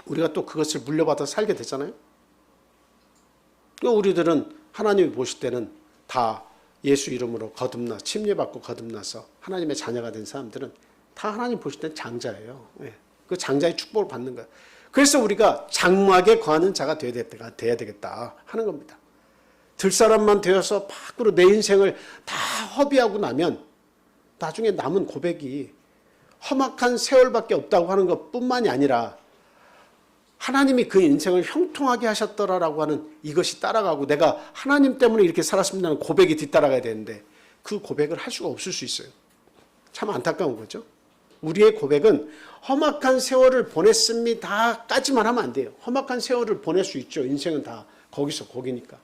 A: 우리가 또 그것을 물려받아 살게 되잖아요. 우리들은 하나님이 보실 때는 다 예수 이름으로 거듭나 침례받고 거듭나서 하나님의 자녀가 된 사람들은 다 하나님 보실 때는 장자예요. 그 장자의 축복을 받는 거예요. 그래서 우리가 장막에 거하는 자가 돼야 되겠다 하는 겁니다. 들사람만 되어서 밖으로 내 인생을 다 허비하고 나면 나중에 남은 고백이 험악한 세월밖에 없다고 하는 것뿐만이 아니라 하나님이 그 인생을 형통하게 하셨더라라고 하는 이것이 따라가고 내가 하나님 때문에 이렇게 살았습니다는 고백이 뒤따라가야 되는데 그 고백을 할 수가 없을 수 있어요. 참 안타까운 거죠. 우리의 고백은 험악한 세월을 보냈습니다까지만 하면 안 돼요. 험악한 세월을 보낼 수 있죠. 인생은 다 거기서 거기니까.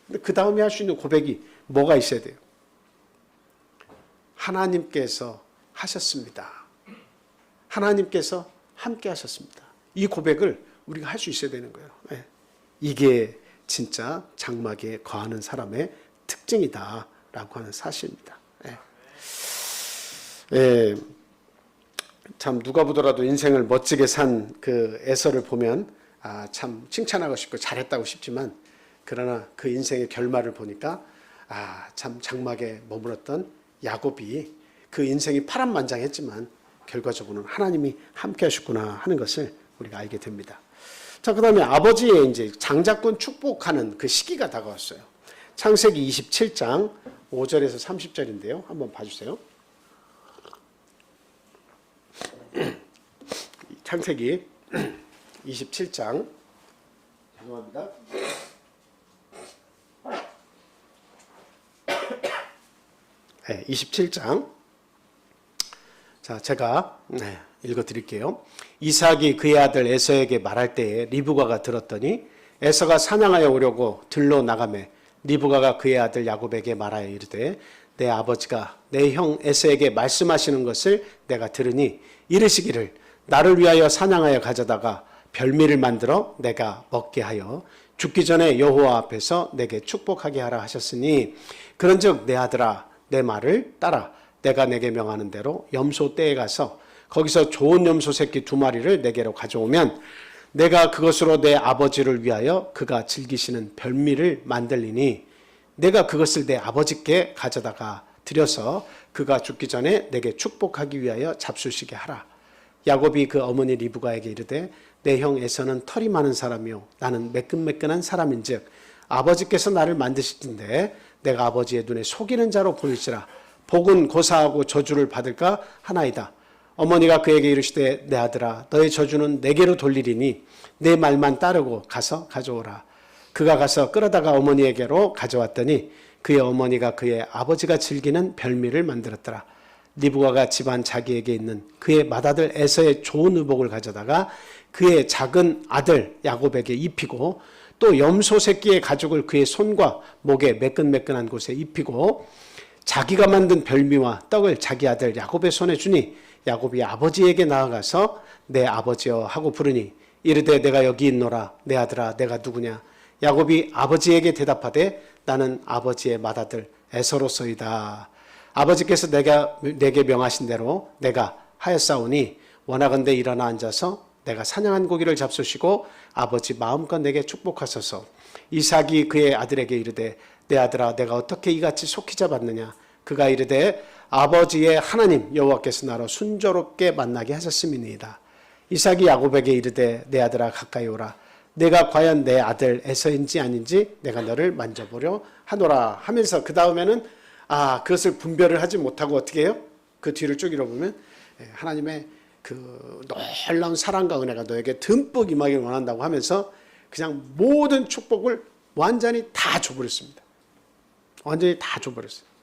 A: 근데 그 다음에 할 수 있는 고백이 뭐가 있어야 돼요? 하나님께서 하셨습니다. 하나님께서 함께 하셨습니다. 이 고백을 우리가 할 수 있어야 되는 거예요. 이게 진짜 장막에 거하는 사람의 특징이다라고 하는 사실입니다. 참 누가 보더라도 인생을 멋지게 산 그 에서를 보면 참 칭찬하고 싶고 잘했다고 싶지만 그러나 그 인생의 결말을 보니까 참 장막에 머물렀던 야곱이 그 인생이 파란만장했지만 결과적으로는 하나님이 함께 하셨구나 하는 것을 우리가 알게 됩니다. 자, 그다음에 아버지의 이제 장자권 축복하는 그 시기가 다가왔어요. 창세기 27장 5절에서 30절인데요. 한번 봐주세요. 창세기 27장 죄송합니다. 네, 27장. 자, 제가 읽어드릴게요. 이삭이 그의 아들 에서에게 말할 때에 리브가가 들었더니 에서가 사냥하여 오려고 들로 나가매 리브가가 그의 아들 야곱에게 말하여 이르되 내 아버지가 내 형 에서에게 말씀하시는 것을 내가 들으니 이르시기를 나를 위하여 사냥하여 가져다가 별미를 만들어 내가 먹게 하여 죽기 전에 여호와 앞에서 내게 축복하게 하라 하셨으니 그런즉 내 아들아 내 말을 따라 내가 내게 명하는 대로 염소 떼에 가서 거기서 좋은 염소 새끼 2마리를 내게로 가져오면 내가 그것으로 내 아버지를 위하여 그가 즐기시는 별미를 만들리니 내가 그것을 내 아버지께 가져다가 드려서 그가 죽기 전에 내게 축복하기 위하여 잡수시게 하라. 야곱이 그 어머니 리브가에게 이르되 내 형 에서는 털이 많은 사람이요 나는 매끈매끈한 사람인즉 아버지께서 나를 만드시던데 내가 아버지의 눈에 속이는 자로 보일지라 복은 고사하고 저주를 받을까 하나이다. 어머니가 그에게 이르시되 내 아들아 너의 저주는 내게로 돌리리니 내 말만 따르고 가서 가져오라. 그가 가서 끌어다가 어머니에게로 가져왔더니 그의 어머니가 그의 아버지가 즐기는 별미를 만들었더라. 리브가가 집안 자기에게 있는 그의 맏아들 에서의 좋은 의복을 가져다가 그의 작은 아들 야곱에게 입히고 또 염소 새끼의 가죽을 그의 손과 목에 매끈매끈한 곳에 입히고 자기가 만든 별미와 떡을 자기 아들 야곱의 손에 주니 야곱이 아버지에게 나아가서 내 아버지여 하고 부르니 이르되 내가 여기 있노라. 내 아들아 내가 누구냐. 야곱이 아버지에게 대답하되 나는 아버지의 맏아들 에서로소이다. 아버지께서 내게 명하신 대로 내가 하였사오니 원하건대 일어나 앉아서 내가 사냥한 고기를 잡수시고 아버지 마음껏 내게 축복하소서. 이삭이 그의 아들에게 이르되 내 아들아 내가 어떻게 이같이 속히 잡았느냐. 그가 이르되 아버지의 하나님 여호와께서 나로 순조롭게 만나게 하셨음이니이다. 이삭이 야곱에게 이르되 내 아들아 가까이 오라. 내가 과연 내 아들 에서인지 아닌지 내가 너를 만져보려 하노라 하면서 그 다음에는 그것을 분별을 하지 못하고 어떻게 해요? 그 뒤를 쭉 읽어보면 하나님의 그 놀라운 사랑과 은혜가 너에게 듬뿍 임하기를 원한다고 하면서 그냥 모든 축복을 완전히 다 줘버렸습니다. 완전히 다 줘버렸어요.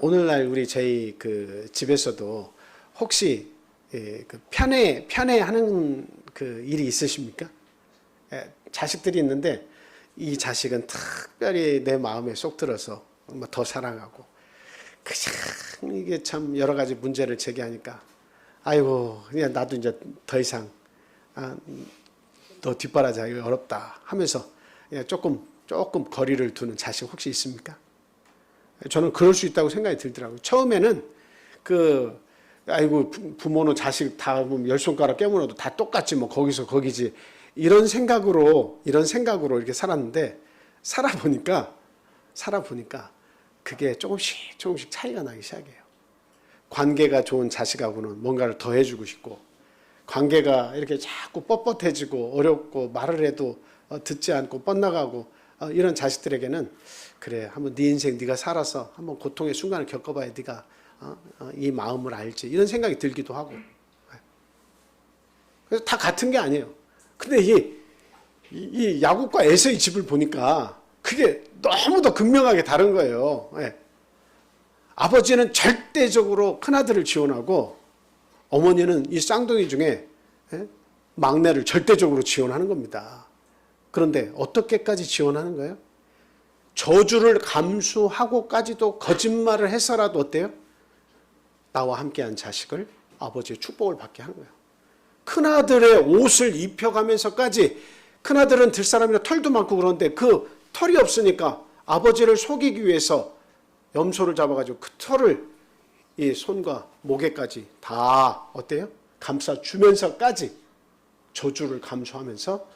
A: 오늘날 우리 저희 그 집에서도 혹시 그 편애하는 그 일이 있으십니까? 자식들이 있는데 이 자식은 특별히 내 마음에 쏙 들어서 더 사랑하고 그냥 이게 참 여러 가지 문제를 제기하니까 아이고 그냥 나도 이제 더 이상 너 뒷바라지하기 어렵다 하면서 그냥 조금 거리를 두는 자식 혹시 있습니까? 저는 그럴 수 있다고 생각이 들더라고요. 처음에는 아이고 부모는 자식 다 열 손가락 깨물어도 다 똑같지 뭐 거기서 거기지 이런 생각으로 이렇게 살았는데 살아보니까 그게 조금씩 차이가 나기 시작해요. 관계가 좋은 자식하고는 뭔가를 더 해주고 싶고 관계가 이렇게 자꾸 뻣뻣해지고 어렵고 말을 해도 듣지 않고 뻗나가고 이런 자식들에게는 그래 한번 네 인생 네가 살아서 한번 고통의 순간을 겪어봐야 네가 이 마음을 알지 이런 생각이 들기도 하고 그래서 다 같은 게 아니에요. 근데 이 야곱과 에서의 집을 보니까 그게 너무도 극명하게 다른 거예요. 아버지는 절대적으로 큰아들을 지원하고 어머니는 이 쌍둥이 중에 막내를 절대적으로 지원하는 겁니다. 그런데 어떻게까지 지원하는 거예요? 저주를 감수하고까지도 거짓말을 해서라도 어때요? 나와 함께한 자식을 아버지의 축복을 받게 하는 거예요. 큰아들의 옷을 입혀가면서까지 큰아들은 들사람이라 털도 많고 그런데 그 털이 없으니까 아버지를 속이기 위해서 염소를 잡아가지고 그 털을 이 손과 목에까지 다 어때요? 감싸주면서까지 저주를 감수하면서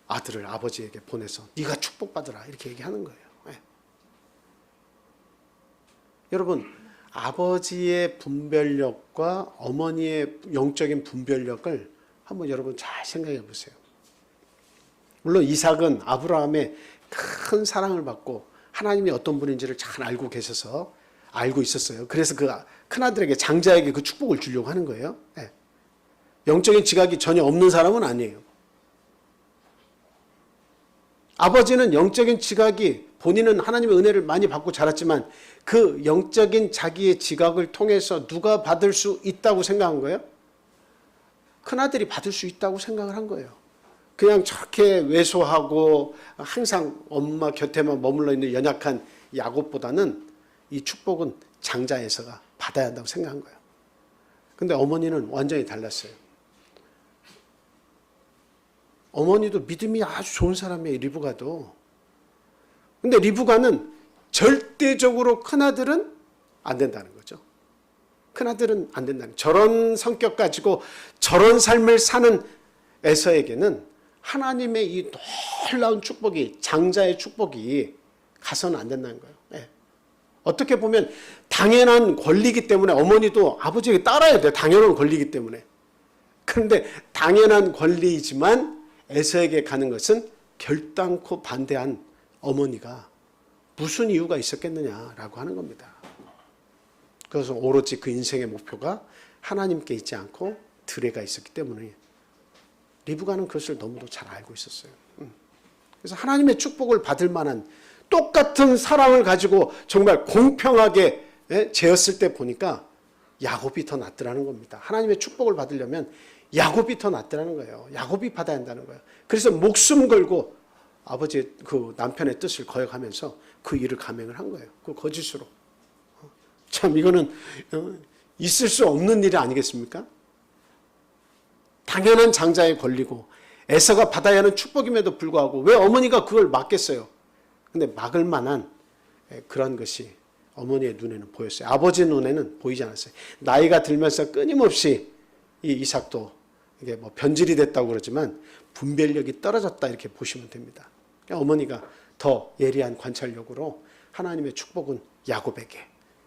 A: 아들을 아버지에게 보내서 네가 축복받으라 이렇게 얘기하는 거예요. 여러분 아버지의 분별력과 어머니의 영적인 분별력을 한번 여러분 잘 생각해 보세요. 물론 이삭은 아브라함의 큰 사랑을 받고 하나님이 어떤 분인지를 잘 알고 계셔서 알고 있었어요. 그래서 그 큰아들에게 장자에게 그 축복을 주려고 하는 거예요. 영적인 지각이 전혀 없는 사람은 아니에요. 아버지는 영적인 지각이 본인은 하나님의 은혜를 많이 받고 자랐지만 그 영적인 자기의 지각을 통해서 누가 받을 수 있다고 생각한 거예요? 큰아들이 받을 수 있다고 생각을 한 거예요. 그냥 저렇게 왜소하고 항상 엄마 곁에만 머물러 있는 연약한 야곱보다는 이 축복은 장자 에서가 받아야 한다고 생각한 거예요. 근데 어머니는 완전히 달랐어요. 어머니도 믿음이 아주 좋은 사람이에요, 리브가도. 근데 리브가는 절대적으로 큰아들은 안 된다는 거죠. 큰아들은 안 된다는 거예요. 저런 성격 가지고 저런 삶을 사는 에서에게는 하나님의 이 놀라운 축복이 장자의 축복이 가서는 안 된다는 거예요. 어떻게 보면 당연한 권리이기 때문에 어머니도 아버지에게 따라야 돼요. 당연한 권리이기 때문에. 그런데 당연한 권리이지만 에서에게 가는 것은 결단코 반대한 어머니가 무슨 이유가 있었겠느냐라고 하는 겁니다. 그래서 오로지 그 인생의 목표가 하나님께 있지 않고 들에가 있었기 때문에 리브가는 그것을 너무도 잘 알고 있었어요. 그래서 하나님의 축복을 받을 만한 똑같은 사랑을 가지고 정말 공평하게 재었을 때 보니까 야곱이 더 낫더라는 겁니다. 하나님의 축복을 받으려면 야곱이 더 낫더라는 거예요. 야곱이 받아야 한다는 거예요. 그래서 목숨 걸고 아버지의 그 남편의 뜻을 거역하면서 그 일을 감행을 한 거예요. 그 거짓으로. 참 이거는 있을 수 없는 일이 아니겠습니까? 당연한 장자의 권리고 에서가 받아야 하는 축복임에도 불구하고 왜 어머니가 그걸 막겠어요? 근데 막을 만한 그런 것이 어머니의 눈에는 보였어요. 아버지 눈에는 보이지 않았어요. 나이가 들면서 끊임없이 이 이삭도 이게 뭐 변질이 됐다고 그러지만 분별력이 떨어졌다 이렇게 보시면 됩니다. 그러니까 어머니가 더 예리한 관찰력으로 하나님의 축복은 야곱에게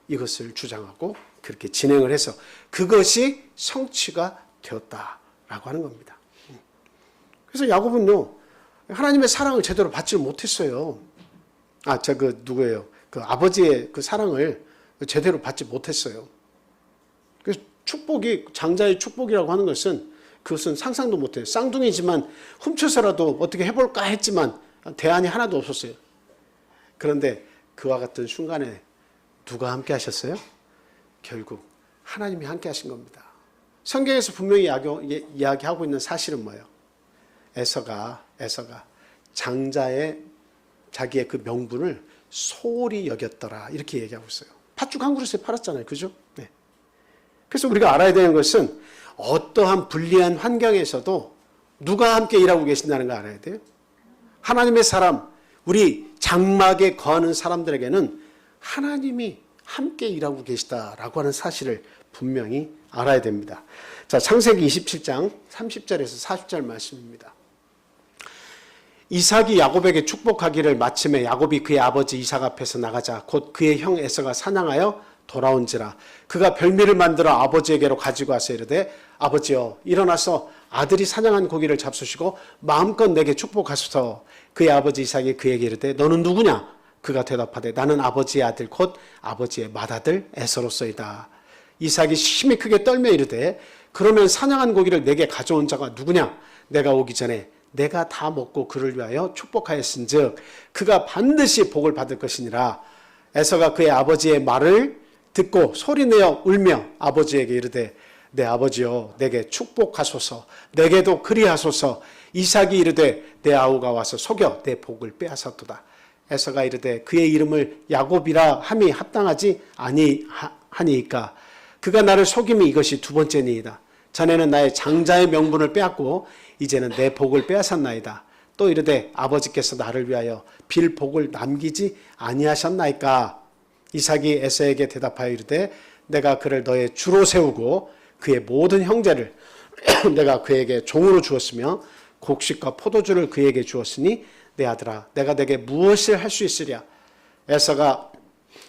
A: 이것을 주장하고 그렇게 진행을 해서 그것이 성취가 되었다라고 하는 겁니다. 그래서 야곱은요 하나님의 사랑을 제대로 받지 못했어요. 누구예요? 그 아버지의 그 사랑을 제대로 받지 못했어요. 그래서 축복이 장자의 축복이라고 하는 것은 그것은 상상도 못해요. 쌍둥이지만 훔쳐서라도 어떻게 해볼까 했지만 대안이 하나도 없었어요. 그런데 그와 같은 순간에 누가 함께 하셨어요? 결국 하나님이 함께 하신 겁니다. 성경에서 분명히 이야기하고 있는 사실은 뭐예요? 에서가 장자의 자기의 그 명분을 소홀히 여겼더라 이렇게 얘기하고 있어요. 팥죽 한 그릇에 팔았잖아요. 그죠? 네. 그래서 우리가 알아야 되는 것은 어떠한 불리한 환경에서도 누가 함께 일하고 계신다는 거 알아야 돼요. 하나님의 사람, 우리 장막에 거하는 사람들에게는 하나님이 함께 일하고 계시다라고 하는 사실을 분명히 알아야 됩니다. 자, 창세기 27장 30절에서 40절 말씀입니다. 이삭이 야곱에게 축복하기를 마침에 야곱이 그의 아버지 이삭 앞에서 나가자 곧 그의 형 에서가 사냥하여 돌아온지라 그가 별미를 만들어 아버지에게로 가지고 와서 이르되 아버지여 일어나서 아들이 사냥한 고기를 잡수시고 마음껏 내게 축복하소서. 그의 아버지 이삭이 그에게 이르되 너는 누구냐? 그가 대답하되 나는 아버지의 아들 곧 아버지의 맏아들 에서로소이다. 이삭이 심히 크게 떨며 이르되 그러면 사냥한 고기를 내게 가져온 자가 누구냐? 내가 오기 전에 내가 다 먹고 그를 위하여 축복하였은즉 그가 반드시 복을 받을 것이니라. 에서가 그의 아버지의 말을 듣고 소리내어 울며 아버지에게 이르되 내 아버지여 내게 축복하소서. 내게도 그리하소서. 이삭이 이르되 내 아우가 와서 속여 내 복을 빼앗았도다. 에서가 이르되 그의 이름을 야곱이라 함이 합당하지 아니하니이까 그가 나를 속임이 이것이 두 번째니이다. 전에는 나의 장자의 명분을 빼앗고 이제는 내 복을 빼앗았나이다. 또 이르되 아버지께서 나를 위하여 빌 복을 남기지 아니하셨나이까. 이삭이 에서에게 대답하여 이르되 내가 그를 너의 주로 세우고 그의 모든 형제를 내가 그에게 종으로 주었으며 곡식과 포도주를 그에게 주었으니 내 아들아 내가 내게 무엇을 할 수 있으랴. 에서가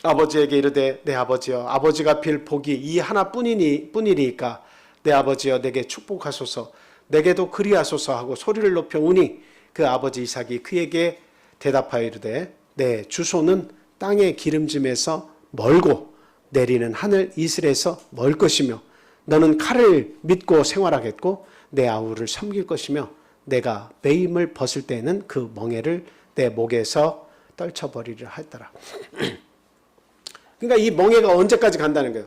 A: 아버지에게 이르되 내 아버지여 아버지가 빌 복이 이 하나뿐이니까 내 아버지여 내게 축복하소서. 내게도 그리하소서 하고 소리를 높여 우니 그 아버지 이삭이 그에게 대답하여 이르되 내 주소는 땅의 기름짐에서 멀고 내리는 하늘 이슬에서 멀 것이며 너는 칼을 믿고 생활하겠고 내 아우를 섬길 것이며 내가 매임을 벗을 때에는 그 멍에를 내 목에서 떨쳐버리려 했더라. 그러니까 이 멍에가 언제까지 간다는 거예요.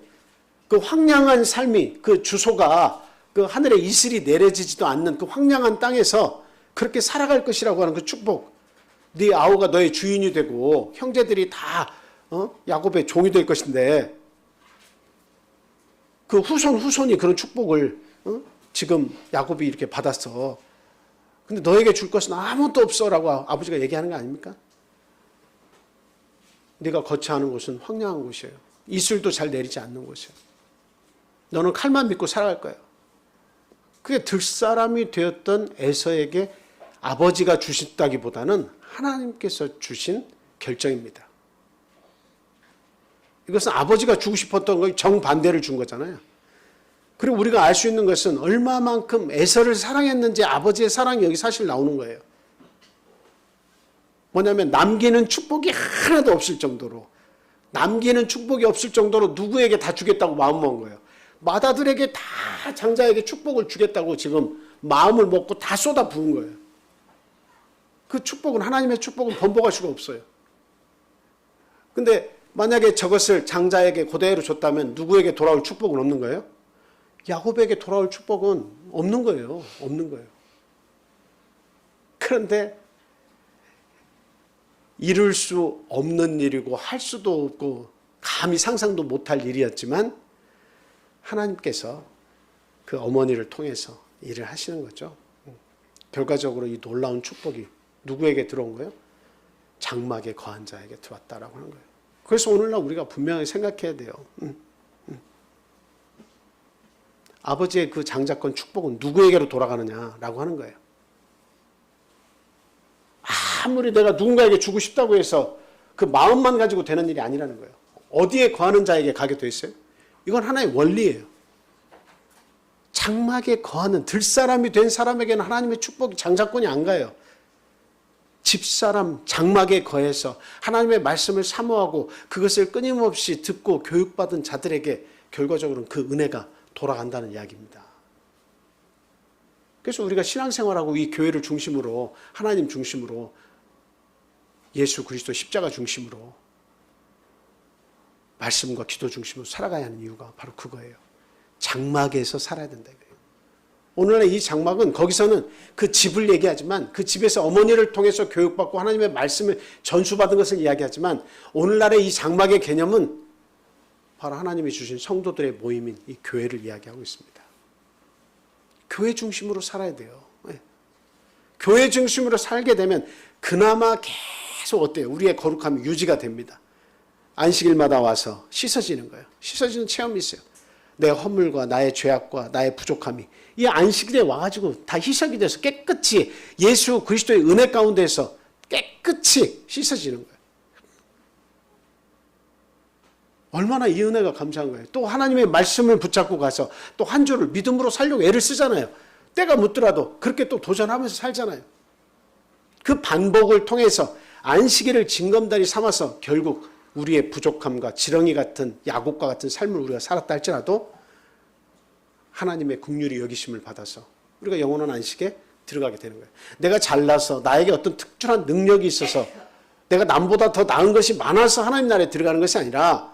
A: 그 황량한 삶이 그 주소가 그 하늘에 이슬이 내려지지도 않는 그 황량한 땅에서 그렇게 살아갈 것이라고 하는 그 축복. 네 아우가 너의 주인이 되고 형제들이 다 야곱의 종이 될 것인데 그 후손이 그런 축복을 지금 야곱이 이렇게 받았어. 근데 너에게 줄 것은 아무것도 없어라고 아버지가 얘기하는 거 아닙니까? 네가 거처하는 곳은 황량한 곳이에요. 이슬도 잘 내리지 않는 곳이에요. 너는 칼만 믿고 살아갈 거예요. 그게 들사람이 되었던 에서에게 아버지가 주셨다기보다는 하나님께서 주신 결정입니다. 이것은 아버지가 주고 싶었던 거 정반대를 준 거잖아요. 그리고 우리가 알 수 있는 것은 얼마만큼 에서를 사랑했는지 아버지의 사랑이 여기 사실 나오는 거예요. 뭐냐면 남기는 축복이 하나도 없을 정도로 누구에게 다 주겠다고 마음먹은 거예요. 맏아들에게 다 장자에게 축복을 주겠다고 지금 마음을 먹고 다 쏟아 부은 거예요. 그 축복은 하나님의 축복은 번복할 수가 없어요. 근데 만약에 저것을 장자에게 그대로 줬다면 누구에게 돌아올 축복은 없는 거예요? 야곱에게 돌아올 축복은 없는 거예요. 없는 거예요. 그런데 이룰 수 없는 일이고 할 수도 없고 감히 상상도 못할 일이었지만 하나님께서 그 어머니를 통해서 일을 하시는 거죠. 결과적으로 이 놀라운 축복이 누구에게 들어온 거예요? 장막에 거한 자에게 들어왔다라고 하는 거예요. 그래서 오늘날 우리가 분명히 생각해야 돼요. 아버지의 그 장자권 축복은 누구에게로 돌아가느냐라고 하는 거예요. 아무리 내가 누군가에게 주고 싶다고 해서 그 마음만 가지고 되는 일이 아니라는 거예요. 어디에 거하는 자에게 가게 돼 있어요? 이건 하나의 원리예요. 장막에 거하는 들사람이 된 사람에게는 하나님의 축복이 장자권이 안 가요. 집사람 장막에 거해서 하나님의 말씀을 사모하고 그것을 끊임없이 듣고 교육받은 자들에게 결과적으로는 그 은혜가 돌아간다는 이야기입니다. 그래서 우리가 신앙생활하고 이 교회를 중심으로 하나님 중심으로 예수 그리스도 십자가 중심으로 말씀과 기도 중심으로 살아가야 하는 이유가 바로 그거예요. 장막에서 살아야 된다. 오늘날 이 장막은 거기서는 그 집을 얘기하지만 그 집에서 어머니를 통해서 교육받고 하나님의 말씀을 전수받은 것을 이야기하지만 오늘날의 이 장막의 개념은 바로 하나님이 주신 성도들의 모임인 이 교회를 이야기하고 있습니다. 교회 중심으로 살아야 돼요. 네. 교회 중심으로 살게 되면 그나마 계속 어때요? 우리의 거룩함이 유지가 됩니다. 안식일마다 와서 씻어지는 거예요. 씻어지는 체험이 있어요. 내 허물과 나의 죄악과 나의 부족함이 이 안식일에 와가지고 다 희석이 돼서 깨끗이 예수 그리스도의 은혜 가운데서 깨끗이 씻어지는 거예요. 얼마나 이 은혜가 감사한 거예요. 또 하나님의 말씀을 붙잡고 가서 또 한 주를 믿음으로 살려고 애를 쓰잖아요. 때가 묻더라도 그렇게 또 도전하면서 살잖아요. 그 반복을 통해서 안식일을 징검다리 삼아서 결국 우리의 부족함과 지렁이 같은 야곱과 같은 삶을 우리가 살았다 할지라도 하나님의 긍휼히 여기심을 받아서 우리가 영원한 안식에 들어가게 되는 거예요. 내가 잘나서 나에게 어떤 특출한 능력이 있어서 내가 남보다 더 나은 것이 많아서 하나님 나라에 들어가는 것이 아니라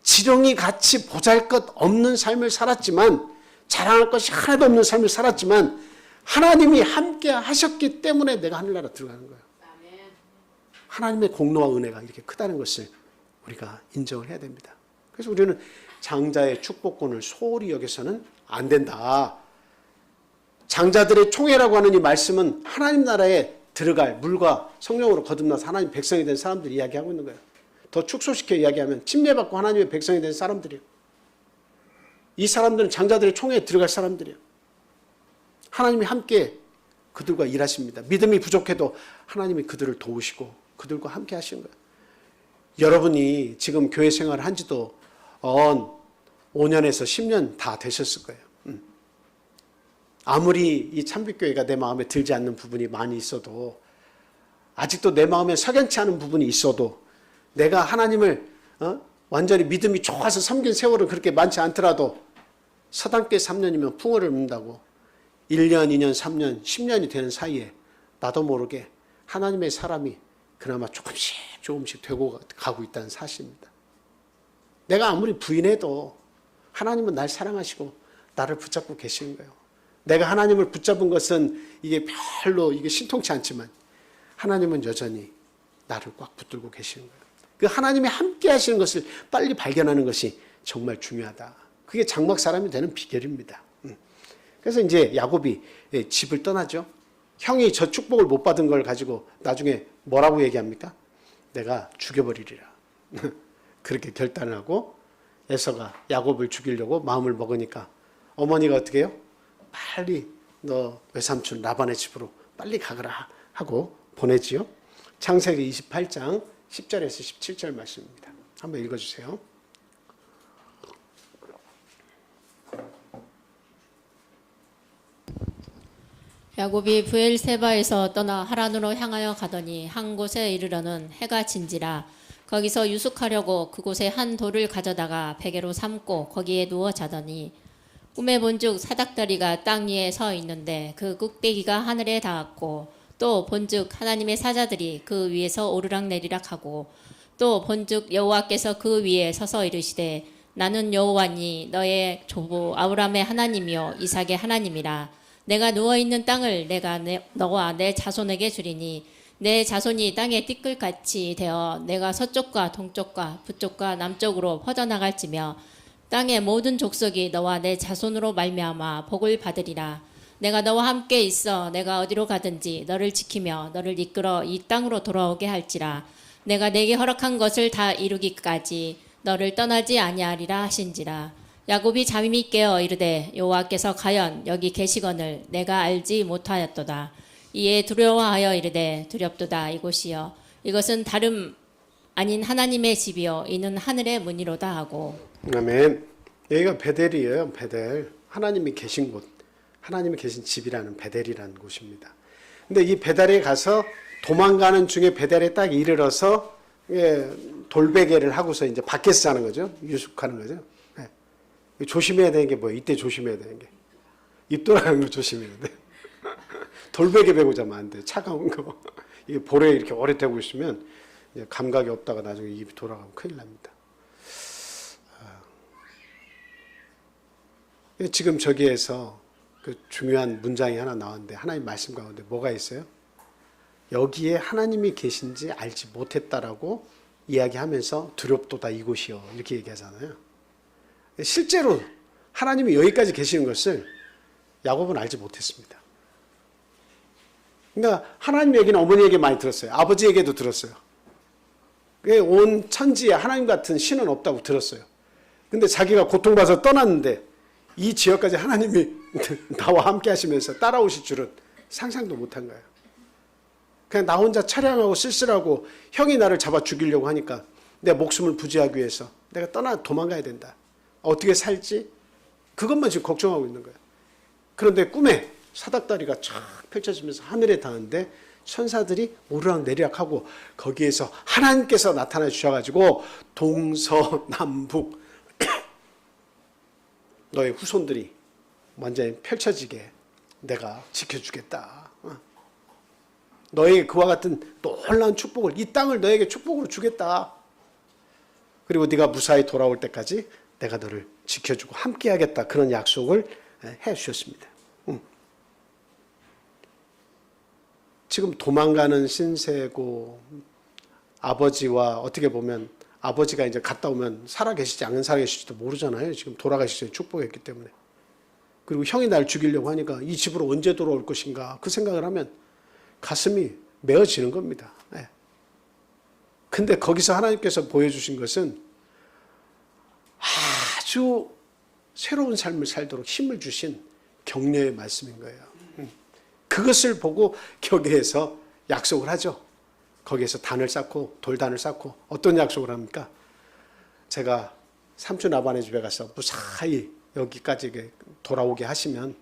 A: 지렁이 같이 보잘것없는 삶을 살았지만 자랑할 것이 하나도 없는 삶을 살았지만 하나님이 함께 하셨기 때문에 내가 하늘나라 들어가는 거예요. 하나님의 공로와 은혜가 이렇게 크다는 것을 우리가 인정을 해야 됩니다. 그래서 우리는 장자의 축복권을 소홀히 여겨서는 안 된다. 장자들의 총회라고 하는 이 말씀은 하나님 나라에 들어갈 물과 성령으로 거듭나서 하나님 백성이 된 사람들이 이야기하고 있는 거예요. 더 축소시켜 이야기하면 침례받고 하나님의 백성이 된 사람들이에요. 이 사람들은 장자들의 총회에 들어갈 사람들이에요. 하나님이 함께 그들과 일하십니다. 믿음이 부족해도 하나님이 그들을 도우시고 그들과 함께 하시는 거예요. 여러분이 지금 교회 생활을 한 지도 5년에서 10년 다 되셨을 거예요. 아무리 이 참빛교회가 내 마음에 들지 않는 부분이 많이 있어도 아직도 내 마음에 석연치 않은 부분이 있어도 내가 하나님을 완전히 믿음이 좋아서 섬긴 세월은 그렇게 많지 않더라도 서당계 3년이면 풍어를 읊는다고 1년, 2년, 3년, 10년이 되는 사이에 나도 모르게 하나님의 사람이 그나마 조금씩 되고 가고 있다는 사실입니다. 내가 아무리 부인해도 하나님은 날 사랑하시고 나를 붙잡고 계시는 거예요. 내가 하나님을 붙잡은 것은 이게 별로 이게 신통치 않지만 하나님은 여전히 나를 꽉 붙들고 계시는 거예요. 그 하나님이 함께 하시는 것을 빨리 발견하는 것이 정말 중요하다. 그게 장막 사람이 되는 비결입니다. 그래서 이제 야곱이 집을 떠나죠. 형이 저 축복을 못 받은 걸 가지고 나중에 뭐라고 얘기합니까? 내가 죽여버리리라. 그렇게 결단을 하고 에서가 야곱을 죽이려고 마음을 먹으니까 어머니가 어떻게 해요? 빨리 너 외삼촌 라반의 집으로 빨리 가거라 하고 보내지요. 창세기 28장 10절에서 17절 말씀입니다. 한번 읽어주세요.
B: 야곱이 브엘세바에서 떠나 하란으로 향하여 가더니 한 곳에 이르러는 해가 진지라. 거기서 유숙하려고 그곳에 한 돌을 가져다가 베개로 삼고 거기에 누워 자더니 꿈에 본즉 사닥다리가 땅 위에 서 있는데 그 꼭대기가 하늘에 닿았고 또 본즉 하나님의 사자들이 그 위에서 오르락내리락 하고 또 본즉 여호와께서 그 위에 서서 이르시되 나는 여호와니 너의 조부 아브라함의 하나님이요 이삭의 하나님이라. 내가 누워있는 땅을 내가 너와 내 자손에게 주리니 내 자손이 땅의 띠끌같이 되어 내가 서쪽과 동쪽과 북쪽과 남쪽으로 퍼져나갈지며 땅의 모든 족속이 너와 내 자손으로 말미암아 복을 받으리라. 내가 너와 함께 있어 내가 어디로 가든지 너를 지키며 너를 이끌어 이 땅으로 돌아오게 할지라. 내가 내게 허락한 것을 다 이루기까지 너를 떠나지 아니하리라 하신지라. 야곱이 잠이 깨어 이르되 여호와께서 과연 여기 계시거늘 내가 알지 못하였도다. 이에 두려워하여 이르되 두렵도다 이곳이여 이것은 다름 아닌 하나님의 집이요 이는 하늘의 문이로다 하고.
A: 아멘. 여기가 베델이에요. 베델. 하나님이 계신 곳. 하나님이 계신 집이라는 베델이라는 곳입니다. 근데 이 베델에 가서 도망가는 중에 베델에 딱 이르러서 돌베개를 하고서 이제 밖에서 자는 거죠. 유숙하는 거죠. 조심해야 되는 게 뭐예요? 이때 조심해야 되는 게. 입 돌아가는 거 조심해야 돼. 돌베개 베고 자면 안 돼. 차가운 거. 이게 볼에 이렇게 오래 대고 있으면 감각이 없다가 나중에 입이 돌아가면 큰일 납니다. 지금 저기에서 그 중요한 문장이 하나 나왔는데 하나님 말씀 가운데 뭐가 있어요? 여기에 하나님이 계신지 알지 못했다라고 이야기하면서 두렵도다 이곳이요. 이렇게 얘기하잖아요. 실제로 하나님이 여기까지 계시는 것을 야곱은 알지 못했습니다. 그러니까 하나님 얘기는 어머니에게 많이 들었어요. 아버지에게도 들었어요. 온 천지에 하나님 같은 신은 없다고 들었어요. 근데 자기가 고통받아서 떠났는데 이 지역까지 하나님이 나와 함께 하시면서 따라오실 줄은 상상도 못한 거예요. 그냥 나 혼자 처량하고 쓸쓸하고 형이 나를 잡아 죽이려고 하니까 내 목숨을 부지하기 위해서 내가 도망가야 된다. 어떻게 살지? 그것만 지금 걱정하고 있는 거예요. 그런데 꿈에 사닥다리가 쫙 펼쳐지면서 하늘에 닿는데 천사들이 오르락내리락하고 거기에서 하나님께서 나타나 주셔가지고 동서남북 너의 후손들이 완전히 펼쳐지게 내가 지켜주겠다. 너에게 그와 같은 놀라운 축복을, 이 땅을 너에게 축복으로 주겠다. 그리고 네가 무사히 돌아올 때까지 내가 너를 지켜주고 함께하겠다. 그런 약속을 해 주셨습니다. 지금 도망가는 신세고 아버지와 어떻게 보면 아버지가 이제 갔다 오면 살아계시지 안 살아계실지도 모르잖아요. 지금 돌아가시죠. 축복했기 때문에. 그리고 형이 날 죽이려고 하니까 이 집으로 언제 돌아올 것인가 그 생각을 하면 가슴이 메어지는 겁니다. 네. 근데 거기서 하나님께서 보여주신 것은 아주 새로운 삶을 살도록 힘을 주신 격려의 말씀인 거예요. 그것을 보고 거기에서 약속을 하죠. 거기에서 단을 쌓고 돌단을 쌓고 어떤 약속을 합니까? 제가 삼촌 아버지 집에 가서 무사히 여기까지 돌아오게 하시면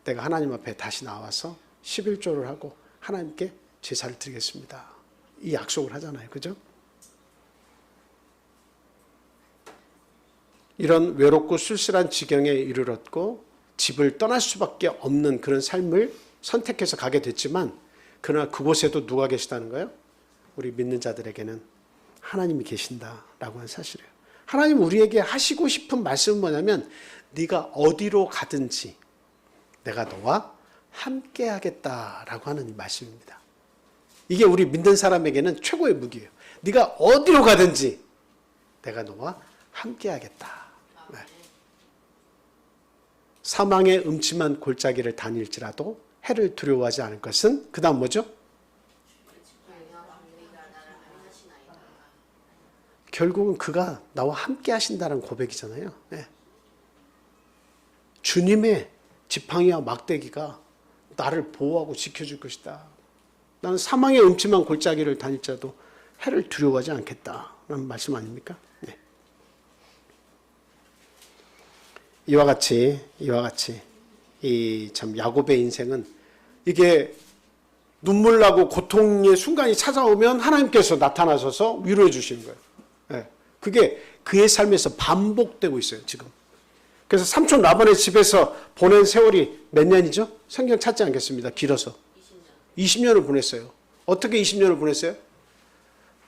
A: 내가 하나님 앞에 다시 나와서 11조를 하고 하나님께 제사를 드리겠습니다. 이 약속을 하잖아요. 그죠? 이런 외롭고 쓸쓸한 지경에 이르렀고 집을 떠날 수밖에 없는 그런 삶을 선택해서 가게 됐지만 그러나 그곳에도 누가 계시다는 거예요? 우리 믿는 자들에게는 하나님이 계신다라고 하는 사실이에요. 하나님 우리에게 하시고 싶은 말씀은 뭐냐면 네가 어디로 가든지 내가 너와 함께 하겠다라고 하는 말씀입니다. 이게 우리 믿는 사람에게는 최고의 무기예요. 네가 어디로 가든지 내가 너와 함께 하겠다. 네. 사망의 음침한 골짜기를 다닐지라도 해를 두려워하지 않을 것은 그 다음 뭐죠? 결국은 그가 나와 함께 하신다는 고백이잖아요. 네. 주님의 지팡이와 막대기가 나를 보호하고 지켜줄 것이다. 나는 사망의 음침한 골짜기를 다닐지라도 해를 두려워하지 않겠다라는 말씀 아닙니까? 네. 이와 같이 이 참 야곱의 인생은 이게 눈물 나고 고통의 순간이 찾아오면 하나님께서 나타나셔서 위로해 주시는 거예요. 네. 그게 그의 삶에서 반복되고 있어요, 지금. 그래서 삼촌 라반의 집에서 보낸 세월이 몇 년이죠? 성경 찾지 않겠습니다. 길어서. 20년을 보냈어요. 어떻게 20년을 보냈어요?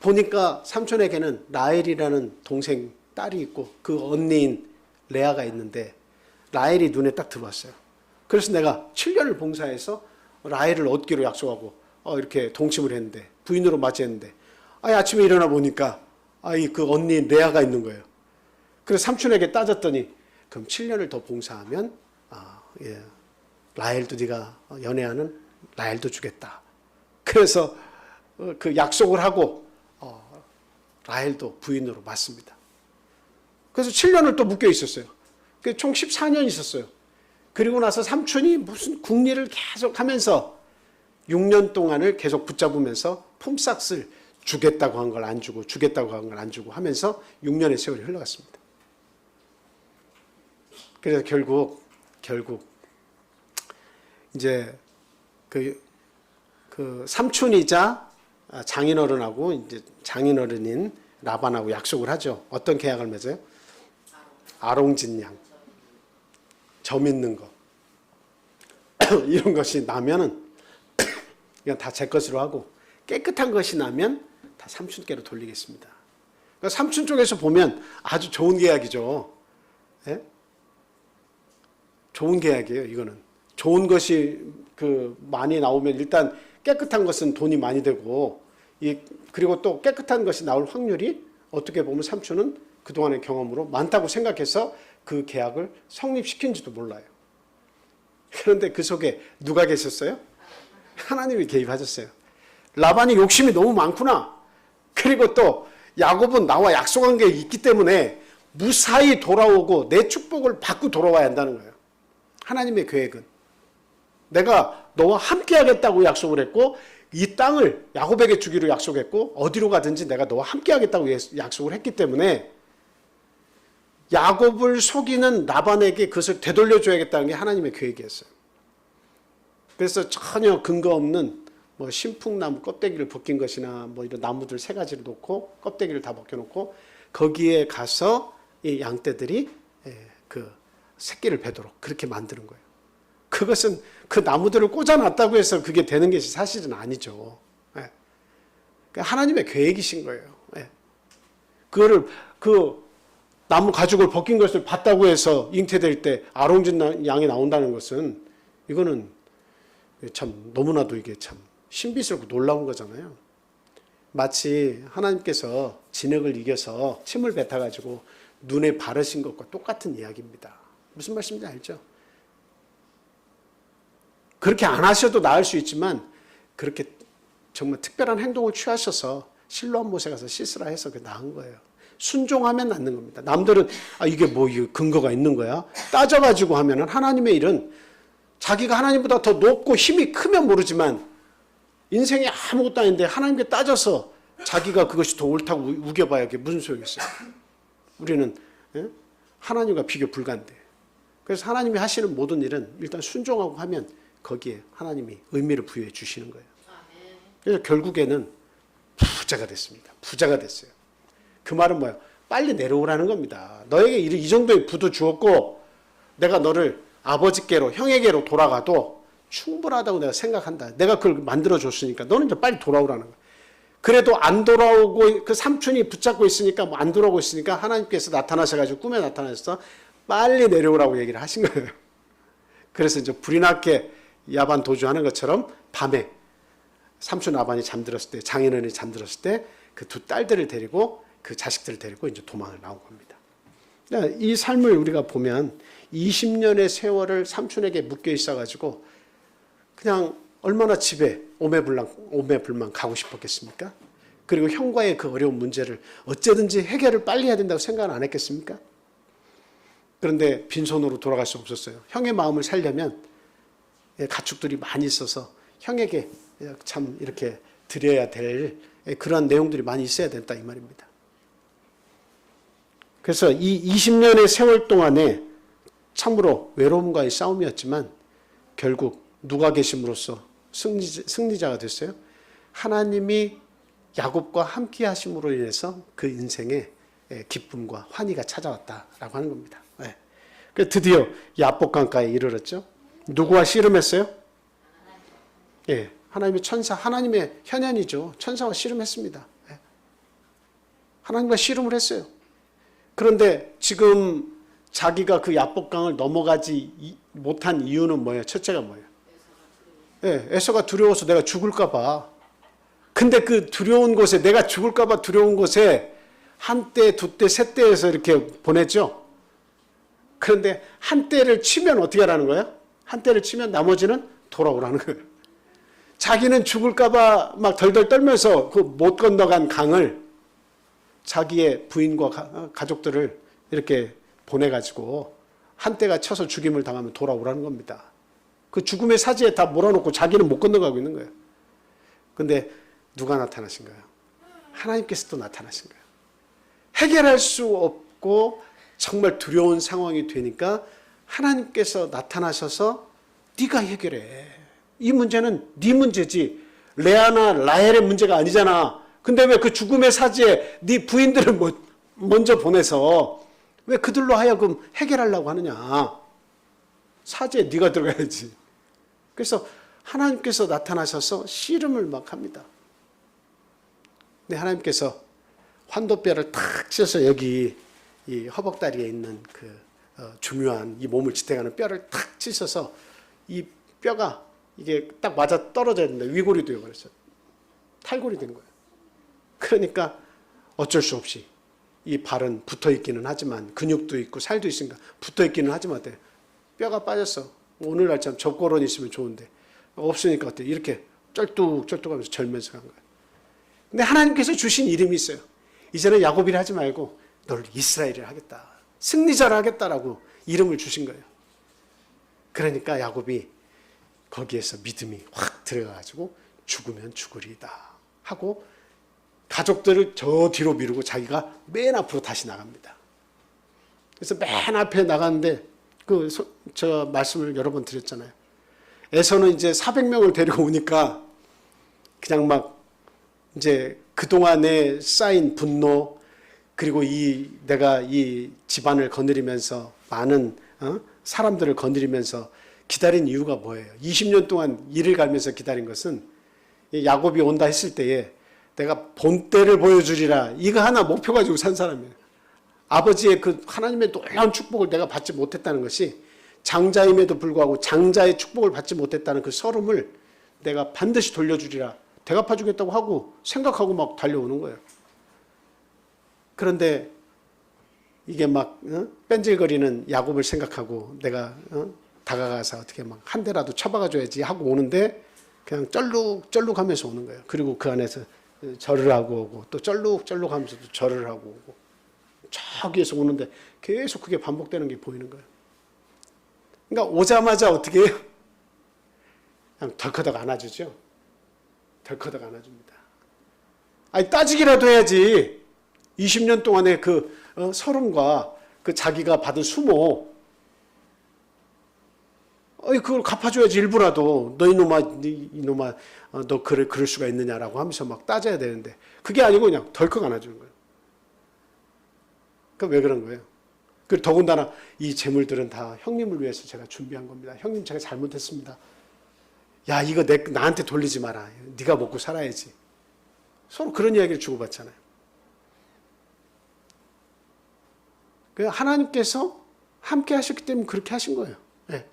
A: 보니까 삼촌에게는 라헬이라는 동생 딸이 있고 그 언니인 레아가 있는데 라헬이 눈에 딱 들어왔어요. 그래서 내가 7년을 봉사해서 라헬을 얻기로 약속하고 이렇게 동침을 했는데 부인으로 맞이했는데 아침에 일어나 보니까 그 언니 레아가 있는 거예요. 그래서 삼촌에게 따졌더니 그럼 7년을 더 봉사하면 라헬도 네가 연애하는 라헬도 주겠다. 그래서 그 약속을 하고 라헬도 부인으로 맞습니다. 그래서 7년을 또 묶여 있었어요. 총 14년 있었어요. 그리고 나서 삼촌이 무슨 궁리를 계속 하면서 6년 동안을 계속 붙잡으면서 품삯을 주겠다고 한 걸 안 주고 주겠다고 한 걸 안 주고 하면서 6년의 세월이 흘러갔습니다. 그래서 결국 이제 그 삼촌이자 장인어른하고 이제 장인어른인 라반하고 약속을 하죠. 어떤 계약을 맺어요? 아롱진 양, 점 있는 거 이런 것이 나면은 이건 다 제 것으로 하고 깨끗한 것이 나면 다 삼촌께로 돌리겠습니다. 그러니까 삼촌 쪽에서 보면 아주 좋은 계약이죠. 예? 좋은 계약이에요. 이거는 좋은 것이 많이 나오면 일단 깨끗한 것은 돈이 많이 되고 그리고 또 깨끗한 것이 나올 확률이 어떻게 보면 삼촌은 그동안의 경험으로 많다고 생각해서 그 계약을 성립시킨지도 몰라요. 그런데 그 속에 누가 계셨어요? 하나님이 개입하셨어요. 라반이 욕심이 너무 많구나. 그리고 또 야곱은 나와 약속한 게 있기 때문에 무사히 돌아오고 내 축복을 받고 돌아와야 한다는 거예요. 하나님의 계획은 내가 너와 함께 하겠다고 약속을 했고 이 땅을 야곱에게 주기로 약속했고 어디로 가든지 내가 너와 함께 하겠다고 약속을 했기 때문에 야곱을 속이는 라반에게 그것을 되돌려줘야겠다는 게 하나님의 계획이었어요. 그래서 전혀 근거 없는 뭐 신풍나무 껍데기를 벗긴 것이나 뭐 이런 나무들 세 가지를 놓고 껍데기를 다 벗겨놓고 거기에 가서 이 양떼들이 그 새끼를 베도록 그렇게 만드는 거예요. 그것은 그 나무들을 꽂아놨다고 해서 그게 되는 것이 사실은 아니죠. 하나님의 계획이신 거예요. 그거를 그 나무 가죽을 벗긴 것을 봤다고 해서 잉태될 때 아롱진 양이 나온다는 것은 이거는 참 너무나도 이게 참 신비스럽고 놀라운 거잖아요. 마치 하나님께서 진흙을 이겨서 침을 뱉어가지고 눈에 바르신 것과 똑같은 이야기입니다. 무슨 말씀인지 알죠? 그렇게 안 하셔도 나을 수 있지만 그렇게 정말 특별한 행동을 취하셔서 실로암 못에 가서 씻으라 해서 그 나은 거예요. 순종하면 낫는 겁니다. 남들은 이게 뭐 근거가 있는 거야? 따져가지고 하면은 하나님의 일은 자기가 하나님보다 더 높고 힘이 크면 모르지만 인생이 아무것도 아닌데 하나님께 따져서 자기가 그것이 더 옳다고 우겨봐야 그게 무슨 소용이겠어요? 우리는 하나님과 비교 불가인데. 그래서 하나님이 하시는 모든 일은 일단 순종하고 하면 거기에 하나님이 의미를 부여해 주시는 거예요. 그래서 결국에는 부자가 됐습니다. 부자가 됐어요. 그 말은 뭐예요? 빨리 내려오라는 겁니다. 너에게 이 정도의 부도 주었고 내가 너를 아버지께로 형에게로 돌아가도 충분하다고 내가 생각한다. 내가 그걸 만들어줬으니까 너는 이제 빨리 돌아오라는 거예요. 그래도 안 돌아오고 그 삼촌이 붙잡고 있으니까 뭐 안 돌아오고 있으니까 하나님께서 나타나셔가지고 꿈에 나타나셔서 빨리 내려오라고 얘기를 하신 거예요. 그래서 이제 불이 나게 야반 도주하는 것처럼 밤에 삼촌 라반이 잠들었을 때 장인어른이 잠들었을 때 그 두 딸들을 데리고 그 자식들을 데리고 이제 도망을 나온 겁니다. 이 삶을 우리가 보면 20년의 세월을 삼촌에게 묶여 있어가지고 그냥 얼마나 집에 오매불만 가고 싶었겠습니까? 그리고 형과의 그 어려운 문제를 어쨌든지 해결을 빨리 해야 된다고 생각은 안 했겠습니까? 그런데 빈손으로 돌아갈 수 없었어요. 형의 마음을 살려면 가축들이 많이 있어서 형에게 참 이렇게 드려야 될 그런 내용들이 많이 있어야 된다 이 말입니다. 그래서 이 20년의 세월 동안에 참으로 외로움과의 싸움이었지만 결국 누가 계심으로써 승리자가 됐어요. 하나님이 야곱과 함께 하심으로 인해서 그 인생에 기쁨과 환희가 찾아왔다라고 하는 겁니다. 드디어 야복강가에 이르렀죠. 누구와 씨름했어요? 하나님의 천사, 하나님의 현현이죠. 천사와 씨름했습니다. 하나님과 씨름을 했어요. 그런데 지금 자기가 그 야복강을 넘어가지 못한 이유는 뭐예요? 첫째가 뭐예요? 에서가 두려워서 내가 죽을까 봐. 근데 그 두려운 곳에, 내가 죽을까 봐 두려운 곳에 한 때, 두 때, 세 때에서 이렇게 보냈죠. 그런데 한 때를 치면 어떻게 하라는 거예요? 한 때를 치면 나머지는 돌아오라는 거예요. 자기는 죽을까 봐 막 덜덜 떨면서 그 못 건너간 강을 자기의 부인과 가족들을 이렇게 보내가지고 한 때가 쳐서 죽임을 당하면 돌아오라는 겁니다. 그 죽음의 사지에 다 몰아놓고 자기는 못 건너가고 있는 거예요. 근데 누가 나타나신 거예요? 하나님께서 또 나타나신 거예요. 해결할 수 없고 정말 두려운 상황이 되니까 하나님께서 나타나셔서 네가 해결해. 이 문제는 네 문제지 레아나 라헬의 문제가 아니잖아. 근데 왜 그 죽음의 사지에 네 부인들을 먼저 보내서 왜 그들로 하여금 해결하려고 하느냐. 사지에 네가 들어가야지. 그래서 하나님께서 나타나셔서 씨름을 막 합니다. 근데 하나님께서 환도뼈를 탁 찢어서 여기 이 허벅다리에 있는 그 중요한 이 몸을 지탱하는 뼈를 탁 찢어서 이 뼈가 이게 딱 맞아 떨어져야 된다. 위골이 되어버렸어요. 탈골이 된 거예요. 그러니까 어쩔 수 없이 이 발은 붙어 있기는 하지만 근육도 있고 살도 있으니까 붙어 있기는 하지만 어때? 뼈가 빠졌어. 오늘날 참 접고론 있으면 좋은데 없으니까 어때? 이렇게 쩔뚝쩔뚝하면서 절면서 간 거야. 근데 하나님께서 주신 이름이 있어요. 이제는 야곱이라 하지 말고 너를 이스라엘이라 하겠다. 승리자라 하겠다라고 이름을 주신 거예요. 그러니까 야곱이 거기에서 믿음이 확 들어가가지고 죽으면 죽으리이다 하고 가족들을 저 뒤로 미루고 자기가 맨 앞으로 다시 나갑니다. 그래서 맨 앞에 나가는데 저 말씀을 여러 번 드렸잖아요. 에서는 이제 400명을 데리고 오니까 그냥 막 이제 그동안에 쌓인 분노 그리고 내가 이 집안을 거느리면서 많은 사람들을 거느리면서 기다린 이유가 뭐예요? 20년 동안 일을 갈면서 기다린 것은 야곱이 온다 했을 때에 내가 본때를 보여주리라 이거 하나 목표 가지고 산 사람이에요. 아버지의 그 하나님의 놀라운 축복을 내가 받지 못했다는 것이 장자임에도 불구하고 장자의 축복을 받지 못했다는 그 서름을 내가 반드시 돌려주리라 대갚아주겠다고 하고 생각하고 막 달려오는 거예요. 그런데 이게 막 뺀질거리는 야곱을 생각하고 내가 다가가서 어떻게 막 한 대라도 쳐박아줘야지 하고 오는데 그냥 쩔룩쩔룩 하면서 오는 거예요. 그리고 그 안에서 절을 하고 오고 또 쩔룩쩔룩 하면서 또 절을 하고 오고 저기에서 오는데 계속 그게 반복되는 게 보이는 거예요. 그러니까 오자마자 어떻게 해요? 그냥 덜커덕 안아주죠. 덜커덕 안아줍니다. 아니 따지기라도 해야지. 20년 동안의 그 서름과 그 자기가 받은 수모 그걸 갚아줘야지 일부라도 너 이놈아 너 그럴 수가 있느냐라고 하면서 막 따져야 되는데 그게 아니고 그냥 덜컥 안아주는 거예요. 그러니까 왜 그런 거예요? 그리고 더군다나 이 재물들은 다 형님을 위해서 제가 준비한 겁니다. 형님 제가 잘못했습니다. 야 이거 나한테 돌리지 마라. 네가 먹고 살아야지. 서로 그런 이야기를 주고받잖아요. 하나님께서 함께 하셨기 때문에 그렇게 하신 거예요. 네.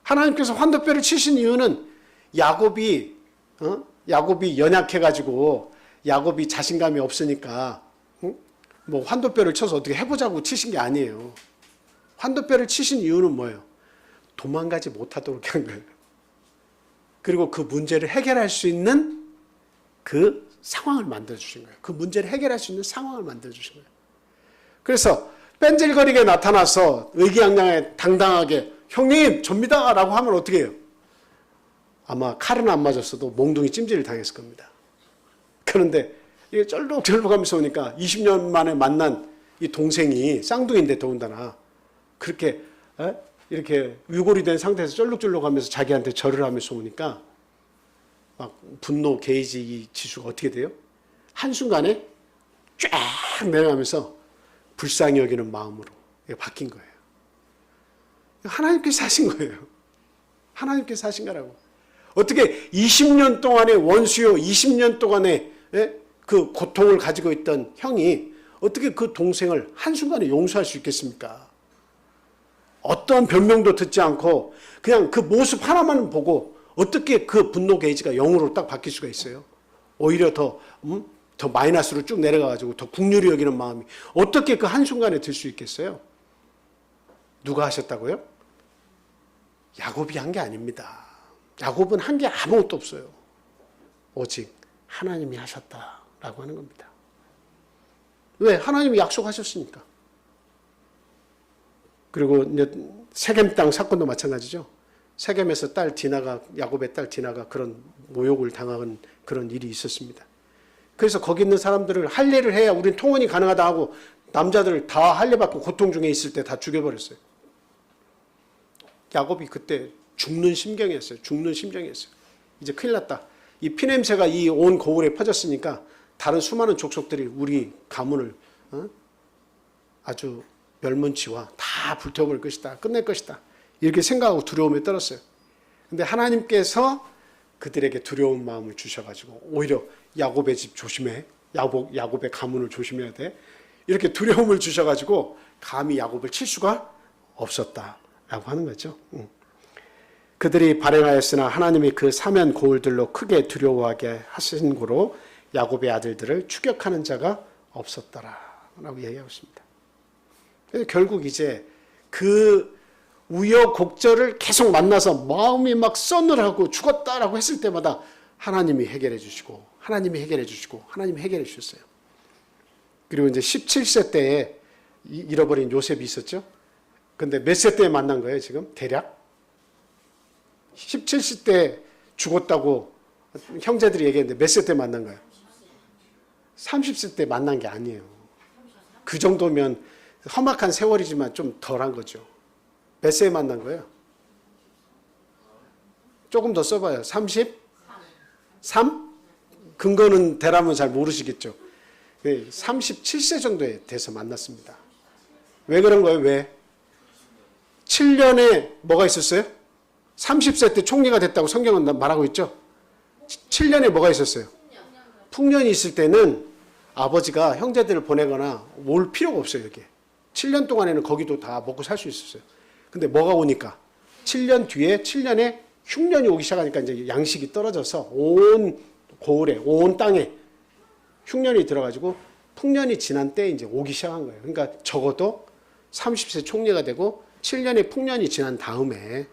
A: 하나님께서 환도뼈를 치신 이유는 야곱이 연약해가지고 야곱이 자신감이 없으니까 뭐 환도뼈를 쳐서 어떻게 해보자고 치신 게 아니에요. 환도뼈를 치신 이유는 뭐예요? 도망가지 못하도록 한 거예요. 그리고 그 문제를 해결할 수 있는 그 상황을 만들어주신 거예요. 그 문제를 해결할 수 있는 상황을 만들어주신 거예요. 그래서 뺀질거리게 나타나서 의기양양하게 당당하게 형님 접니다 라고 하면 어떻게 해요? 아마 칼은 안 맞았어도 몽둥이 찜질을 당했을 겁니다. 그런데 이게 쩔룩쩔룩하면서 오니까 20년 만에 만난 이 동생이 쌍둥이인데 더군다나 그렇게 이렇게 위골이 된 상태에서 쩔룩쩔룩하면서 자기한테 절을 하면서 오니까 막 분노 게이지 이 지수가 어떻게 돼요? 한순간에 쫙 내려가면서 불쌍히 여기는 마음으로 바뀐 거예요. 하나님께서 하신 거예요. 하나님께서 하신 거라고. 어떻게 20년 동안의 원수요, 20년 동안의 그 고통을 가지고 있던 형이 어떻게 그 동생을 한순간에 용서할 수 있겠습니까? 어떤 변명도 듣지 않고 그냥 그 모습 하나만 보고 어떻게 그 분노 게이지가 0으로 딱 바뀔 수가 있어요? 오히려 더 마이너스로 쭉 내려가가지고 더 긍휼히 여기는 마음이 어떻게 그 한순간에 들 수 있겠어요? 누가 하셨다고요? 야곱이 한 게 아닙니다. 야곱은 한 게 아무것도 없어요. 오직 하나님이 하셨다라고 하는 겁니다. 왜? 하나님이 약속하셨으니까. 그리고 이제 세겜 땅 사건도 마찬가지죠. 세겜에서 야곱의 딸 디나가 그런 모욕을 당한 그런 일이 있었습니다. 그래서 거기 있는 사람들을 할례를 해야 우리는 통혼이 가능하다 하고 남자들을 다 할례받고 고통 중에 있을 때 다 죽여버렸어요. 야곱이 그때 죽는 심경이었어요. 이제 큰일 났다. 이 피냄새가 이 온 고을에 퍼졌으니까 다른 수많은 족속들이 우리 가문을 아주 멸문치와 다 불태워버릴 것이다. 끝낼 것이다. 이렇게 생각하고 두려움에 떨었어요. 근데 하나님께서 그들에게 두려운 마음을 주셔가지고 오히려 야곱의 집 조심해. 야곱의 가문을 조심해야 돼. 이렇게 두려움을 주셔가지고 감히 야곱을 칠 수가 없었다라고 하는 거죠. 그들이 발행하였으나 하나님이 그 사면 고울들로 크게 두려워하게 하신 고로 야곱의 아들들을 추격하는 자가 없었더라. 라고 얘기하고 있습니다. 그래서 결국 이제 그 우여곡절을 계속 만나서 마음이 막 서늘하고 죽었다라고 했을 때마다 하나님이 해결해 주시고 하나님이 해결해 주시고 하나님이 해결해 주셨어요. 그리고 이제 17세 때에 잃어버린 요셉이 있었죠. 근데 몇 세 때에 만난 거예요, 지금? 대략? 17세 때 죽었다고 형제들이 얘기했는데 몇 세 때 만난 거예요? 30세 때 만난 게 아니에요. 그 정도면 험악한 세월이지만 좀 덜한 거죠. 몇 세에 만난 거예요? 조금 더 써봐요. 33? 근거는 대라면 잘 모르시겠죠. 37세 정도에 돼서 만났습니다. 왜 그런 거예요? 왜? 7년에 뭐가 있었어요? 30세 때 총리가 됐다고 성경은 말하고 있죠. 7년에 뭐가 있었어요? 풍년이 있을 때는 아버지가 형제들을 보내거나 올 필요가 없어요. 여기 7년 동안에는 거기도 다 먹고 살 수 있었어요. 근데 뭐가 오니까 7년 뒤에 7년에 흉년이 오기 시작하니까 이제 양식이 떨어져서 온 고을에 온 땅에 흉년이 들어가지고 풍년이 지난 때 이제 오기 시작한 거예요. 그러니까 적어도 30세 총리가 되고 7년의 풍년이 지난 다음에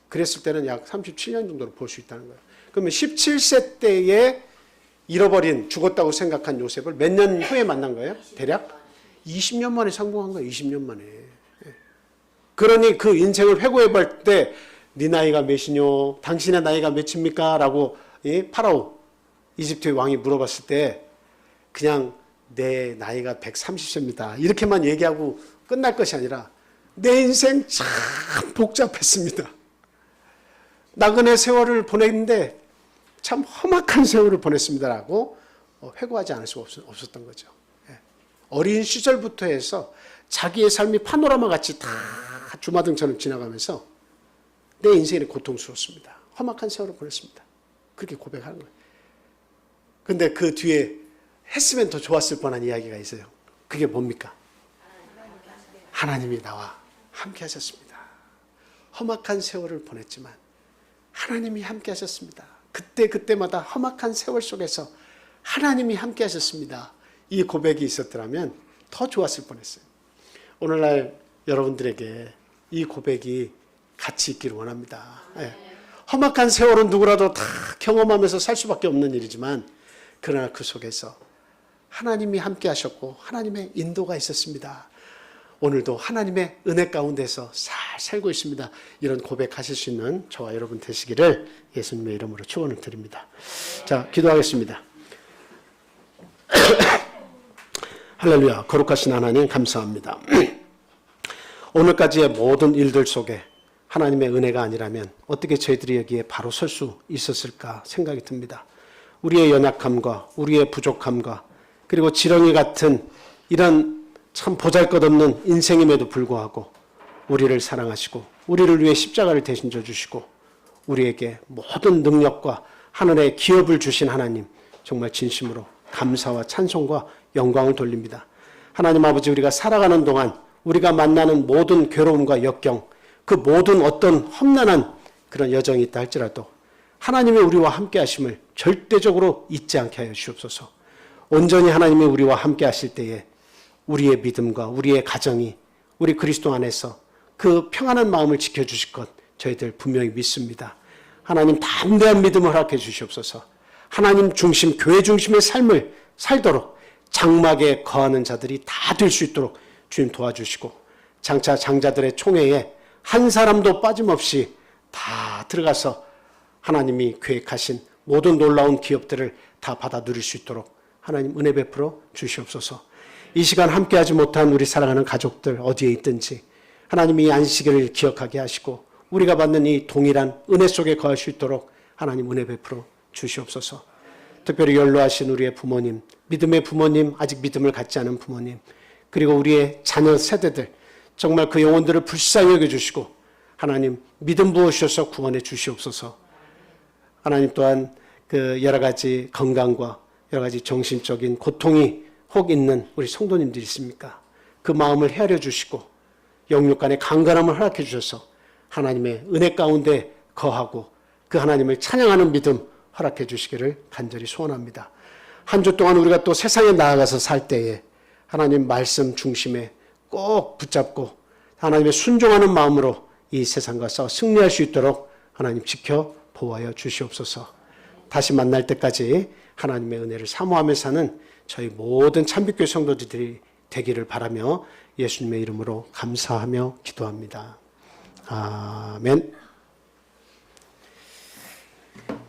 A: 그랬을 때는 약 37년 정도로 볼 수 있다는 거예요. 그러면 17세 때에 잃어버린 죽었다고 생각한 요셉을 몇 년 후에 만난 거예요? 대략 20년 만에 성공한 거예요. 20년 만에. 그러니 그 인생을 회고해 볼 때 네 나이가 몇이뇨? 당신의 나이가 몇입니까? 라고 파라오 이집트의 왕이 물어봤을 때 그냥 내 나이가 130세입니다. 이렇게만 얘기하고 끝날 것이 아니라 내 인생 참 복잡했습니다. 나그네 세월을 보냈는데 참 험악한 세월을 보냈습니다라고 회고하지 않을 수 없었던 거죠. 어린 시절부터 해서 자기의 삶이 파노라마 같이 다 주마등처럼 지나가면서 내 인생이 고통스럽습니다. 험악한 세월을 보냈습니다. 그렇게 고백하는 거예요. 근데 그 뒤에 했으면 더 좋았을 뻔한 이야기가 있어요. 그게 뭡니까? 하나님이 나와 함께 하셨습니다. 험악한 세월을 보냈지만 하나님이 함께 하셨습니다. 그때마다 험악한 세월 속에서 하나님이 함께 하셨습니다. 이 고백이 있었더라면 더 좋았을 뻔했어요. 오늘날 여러분들에게 이 고백이 같이 있기를 원합니다. 험악한 세월은 누구라도 다 경험하면서 살 수밖에 없는 일이지만 그러나 그 속에서 하나님이 함께 하셨고 하나님의 인도가 있었습니다. 오늘도 하나님의 은혜 가운데서 잘 살고 있습니다. 이런 고백하실 수 있는 저와 여러분 되시기를 예수님의 이름으로 축원을 드립니다. 자, 기도하겠습니다. 할렐루야. 거룩하신 하나님 감사합니다. 오늘까지의 모든 일들 속에 하나님의 은혜가 아니라면 어떻게 저희들이 여기에 바로 설 수 있었을까 생각이 듭니다. 우리의 연약함과 우리의 부족함과 그리고 지렁이 같은 이런 참 보잘것없는 인생임에도 불구하고 우리를 사랑하시고 우리를 위해 십자가를 대신 져주시고 우리에게 모든 능력과 하늘의 기업을 주신 하나님 정말 진심으로 감사와 찬송과 영광을 돌립니다. 하나님 아버지 우리가 살아가는 동안 우리가 만나는 모든 괴로움과 역경 그 모든 어떤 험난한 그런 여정이 있다 할지라도 하나님의 우리와 함께 하심을 절대적으로 잊지 않게 하여 주옵소서. 온전히 하나님이 우리와 함께 하실 때에 우리의 믿음과 우리의 가정이 우리 그리스도 안에서 그 평안한 마음을 지켜주실 것 저희들 분명히 믿습니다. 하나님 담대한 믿음을 허락해 주시옵소서. 하나님 중심, 교회 중심의 삶을 살도록 장막에 거하는 자들이 다 될 수 있도록 주님 도와주시고 장차 장자들의 총회에 한 사람도 빠짐없이 다 들어가서 하나님이 계획하신 모든 놀라운 기업들을 다 받아 누릴 수 있도록 하나님 은혜 베풀어 주시옵소서. 이 시간 함께하지 못한 우리 사랑하는 가족들 어디에 있든지 하나님이 안식일을 기억하게 하시고 우리가 받는 이 동일한 은혜 속에 거할 수 있도록 하나님 은혜 베풀어 주시옵소서. 특별히 연로하신 우리의 부모님, 믿음의 부모님, 아직 믿음을 갖지 않은 부모님, 그리고 우리의 자녀 세대들 정말 그 영혼들을 불쌍히 여겨주시고 하나님 믿음 부어주셔서 구원해 주시옵소서. 하나님 또한 그 여러 가지 건강과 여러 가지 정신적인 고통이 혹 있는 우리 성도님들이 있습니까? 그 마음을 헤아려 주시고 영육 간의 강건함을 허락해 주셔서 하나님의 은혜 가운데 거하고 그 하나님을 찬양하는 믿음 허락해 주시기를 간절히 소원합니다. 한 주 동안 우리가 또 세상에 나아가서 살 때에 하나님 말씀 중심에 꼭 붙잡고 하나님의 순종하는 마음으로 이 세상과 싸워 승리할 수 있도록 하나님 지켜 보호하여 주시옵소서. 다시 만날 때까지 하나님의 은혜를 사모하며 사는 저희 모든 참빛교회 성도들이 되기를 바라며 예수님의 이름으로 감사하며 기도합니다. 아멘.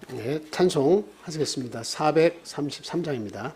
A: 네, 찬송 하시겠습니다. 433장입니다.